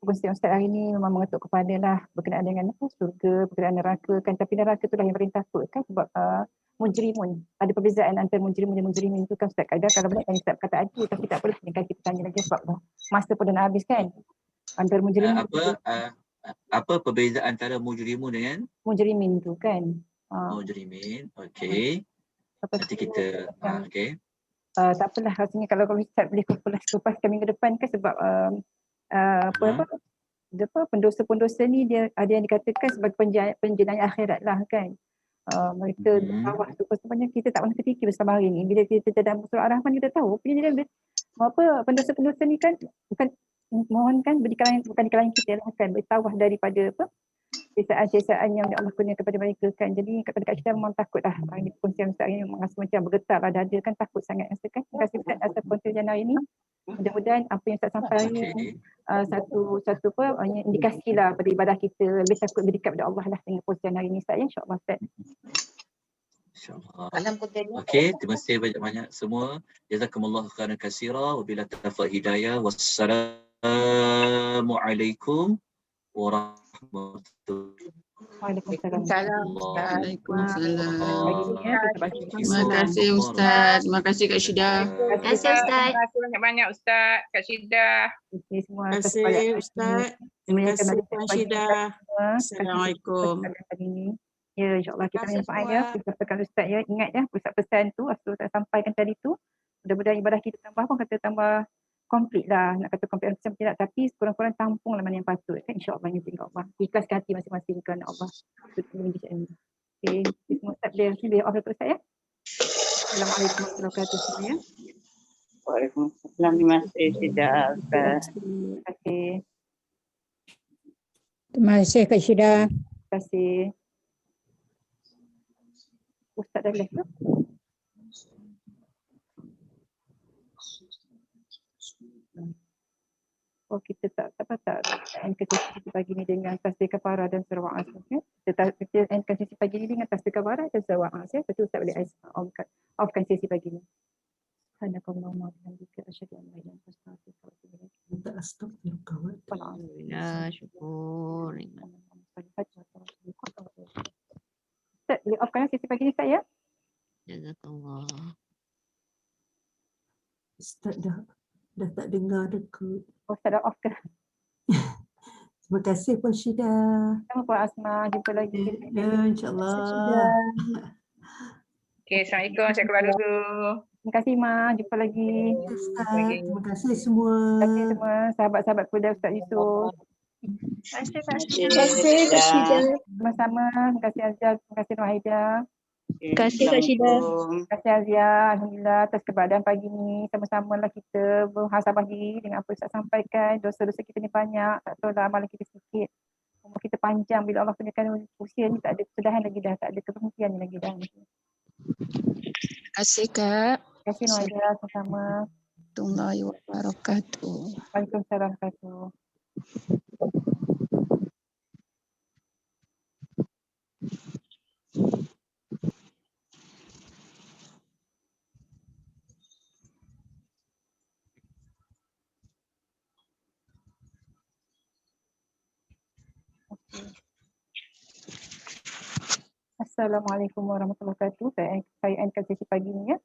perkongsian Ustaz hari ini memang mengetuk kepala lah berkenaan dengan surga, berkenaan neraka kan. Tapi neraka itulah yang paling takut kan sebab mujrimun. Ada perbezaan antara mujrimun dan mujrimin itu kan Ustaz. Kadang kalau boleh tanya Ustaz kata adil tapi tak perlu tinggal kita tanya lagi sebab masa pun dah nak habis kan. Antara mujrimun apa perbezaan antara mujrimun dengan mujrimin tu kan. Mujrimin. Okey. Nanti kita okey. Tak apalah rasanya kalau Ustaz boleh kupaskan minggu depan kan sebab pendosa-pendosa ni dia ada yang dikatakan sebagai penjenayah akhirat lah kan. Mereka bawah tu sebenarnya kita tak pernah terfikir bersama hari ni bila kita dalam surah Ar-Rahman kita tahu penjenayah pendosa-pendosa ni kan bukan mohon kan bukan di kalangan kita lah kan, bertawah daripada sisaan-sisaan yang Allah kurnia kepada mereka kan. Jadi kepada Kak Syida memang takut lah hari ni perkongsian Ustaz ini memang rasa macam bergetar lah dada kan, takut sangat rasa kan. Terima kasih Ustaz atas perkongsian hari ini. Mudah-mudahan apa yang Ustaz sampaikan ini satu indikasi lah pada ibadah kita lebih takut berdekat kepada Allah lah dengan perkongsian hari ini Ustaz ya, insya-Allah Ustaz. InsyaAllah. Okey, terima kasih banyak-banyak semua. Jazakumullahu khairan katsira wa bila taufiq hidayah. Wassalamualaikum warahmatullahi Waalaikumsalam. Waalaikumsalam. Terima kasih Ustaz. Terima kasih Kak Syida. Terima kasih Ustaz. Terima kasih banyak-banyak Ustaz, Kak Syida. Terima kasih Ustaz. Terima kasih Kak Syida. Assalamualaikum. Ya, insyaAllah kita manfaat ya. Kita pesan Ustaz ya. Ingat ya, pesan tu, Ustaz sampaikan tadi tu. Mudah-mudahan ibadah kita tambah pun kata tambah komplit lah. Nak kata komplit macam tidak, tapi kurang-kurang tampung lah mana yang patut. Kan insyaAllah yang tinggal Allah. Ikhlaskan hati masing-masing kerana Allah. Okey, semua Ustaz boleh off Ustaz ya. Assalamualaikum warahmatullahi wabarakatuh ya. Waalaikumsalam. Terima kasih Syida Ustaz. Terima kasih. Terima kasih Kak Syida. Terima kasih. Ustaz dah live tu? Oh, kita tak endkan sesi pagi ni dengan tasbih kafarah dan surah Al-Asr ya. Kita endkan sesi pagi ni dengan tasbih kafarah dan surah Al-Asr ya. Betul Ustaz boleh offkan sesi pagi ni. Subhanakallahumma wa bihamdika asyhadu an la ilaha illa anta astaghfiruka wa atubu ilaik. Minta astagfirullah. Alhamdulillah, syukur. Ustaz boleh offkan sesi pagi ni Ustaz ya. Jazakallah. Ustaz dah tak dengar dekat. Oh, Ustaz dah off ke? Terima kasih Puan Syida. Sama Puan Asma, jumpa lagi. Ya, insyaAllah. Okey, Assalamualaikum. Saya keluar dulu. Terima kasih Ma, jumpa lagi. Terima kasih semua. Terima kasih semua sahabat-sahabat kuda Ustaz Yusof. Terima kasih Kak Syida. Sama-sama. Terima kasih Azhar, terima kasih Nur Haida. Terima kasih Kak Syida. Terima kasih Azia. Alhamdulillah atas keberadaan pagi ni. Sama-sama lah kita bermuhasabah diri dengan apa Ustaz sampaikan. Dosa-dosa kita ni banyak. Tak tahu lah amalan kita sikit. Umur kita panjang bila Allah kurniakan usia ni tak ada kesudahan lagi dah. Tak ada keberhentian lagi dah. Terima kasih Kak. Terima kasih Nur Haida. Sama-sama. Warahmatullahi wabarakatuh. Waalaikumsalam warahmatullahi wabarakatuh. Assalamualaikum warahmatullahi wabarakatuh. Saya endkan sesi pagi ni ya.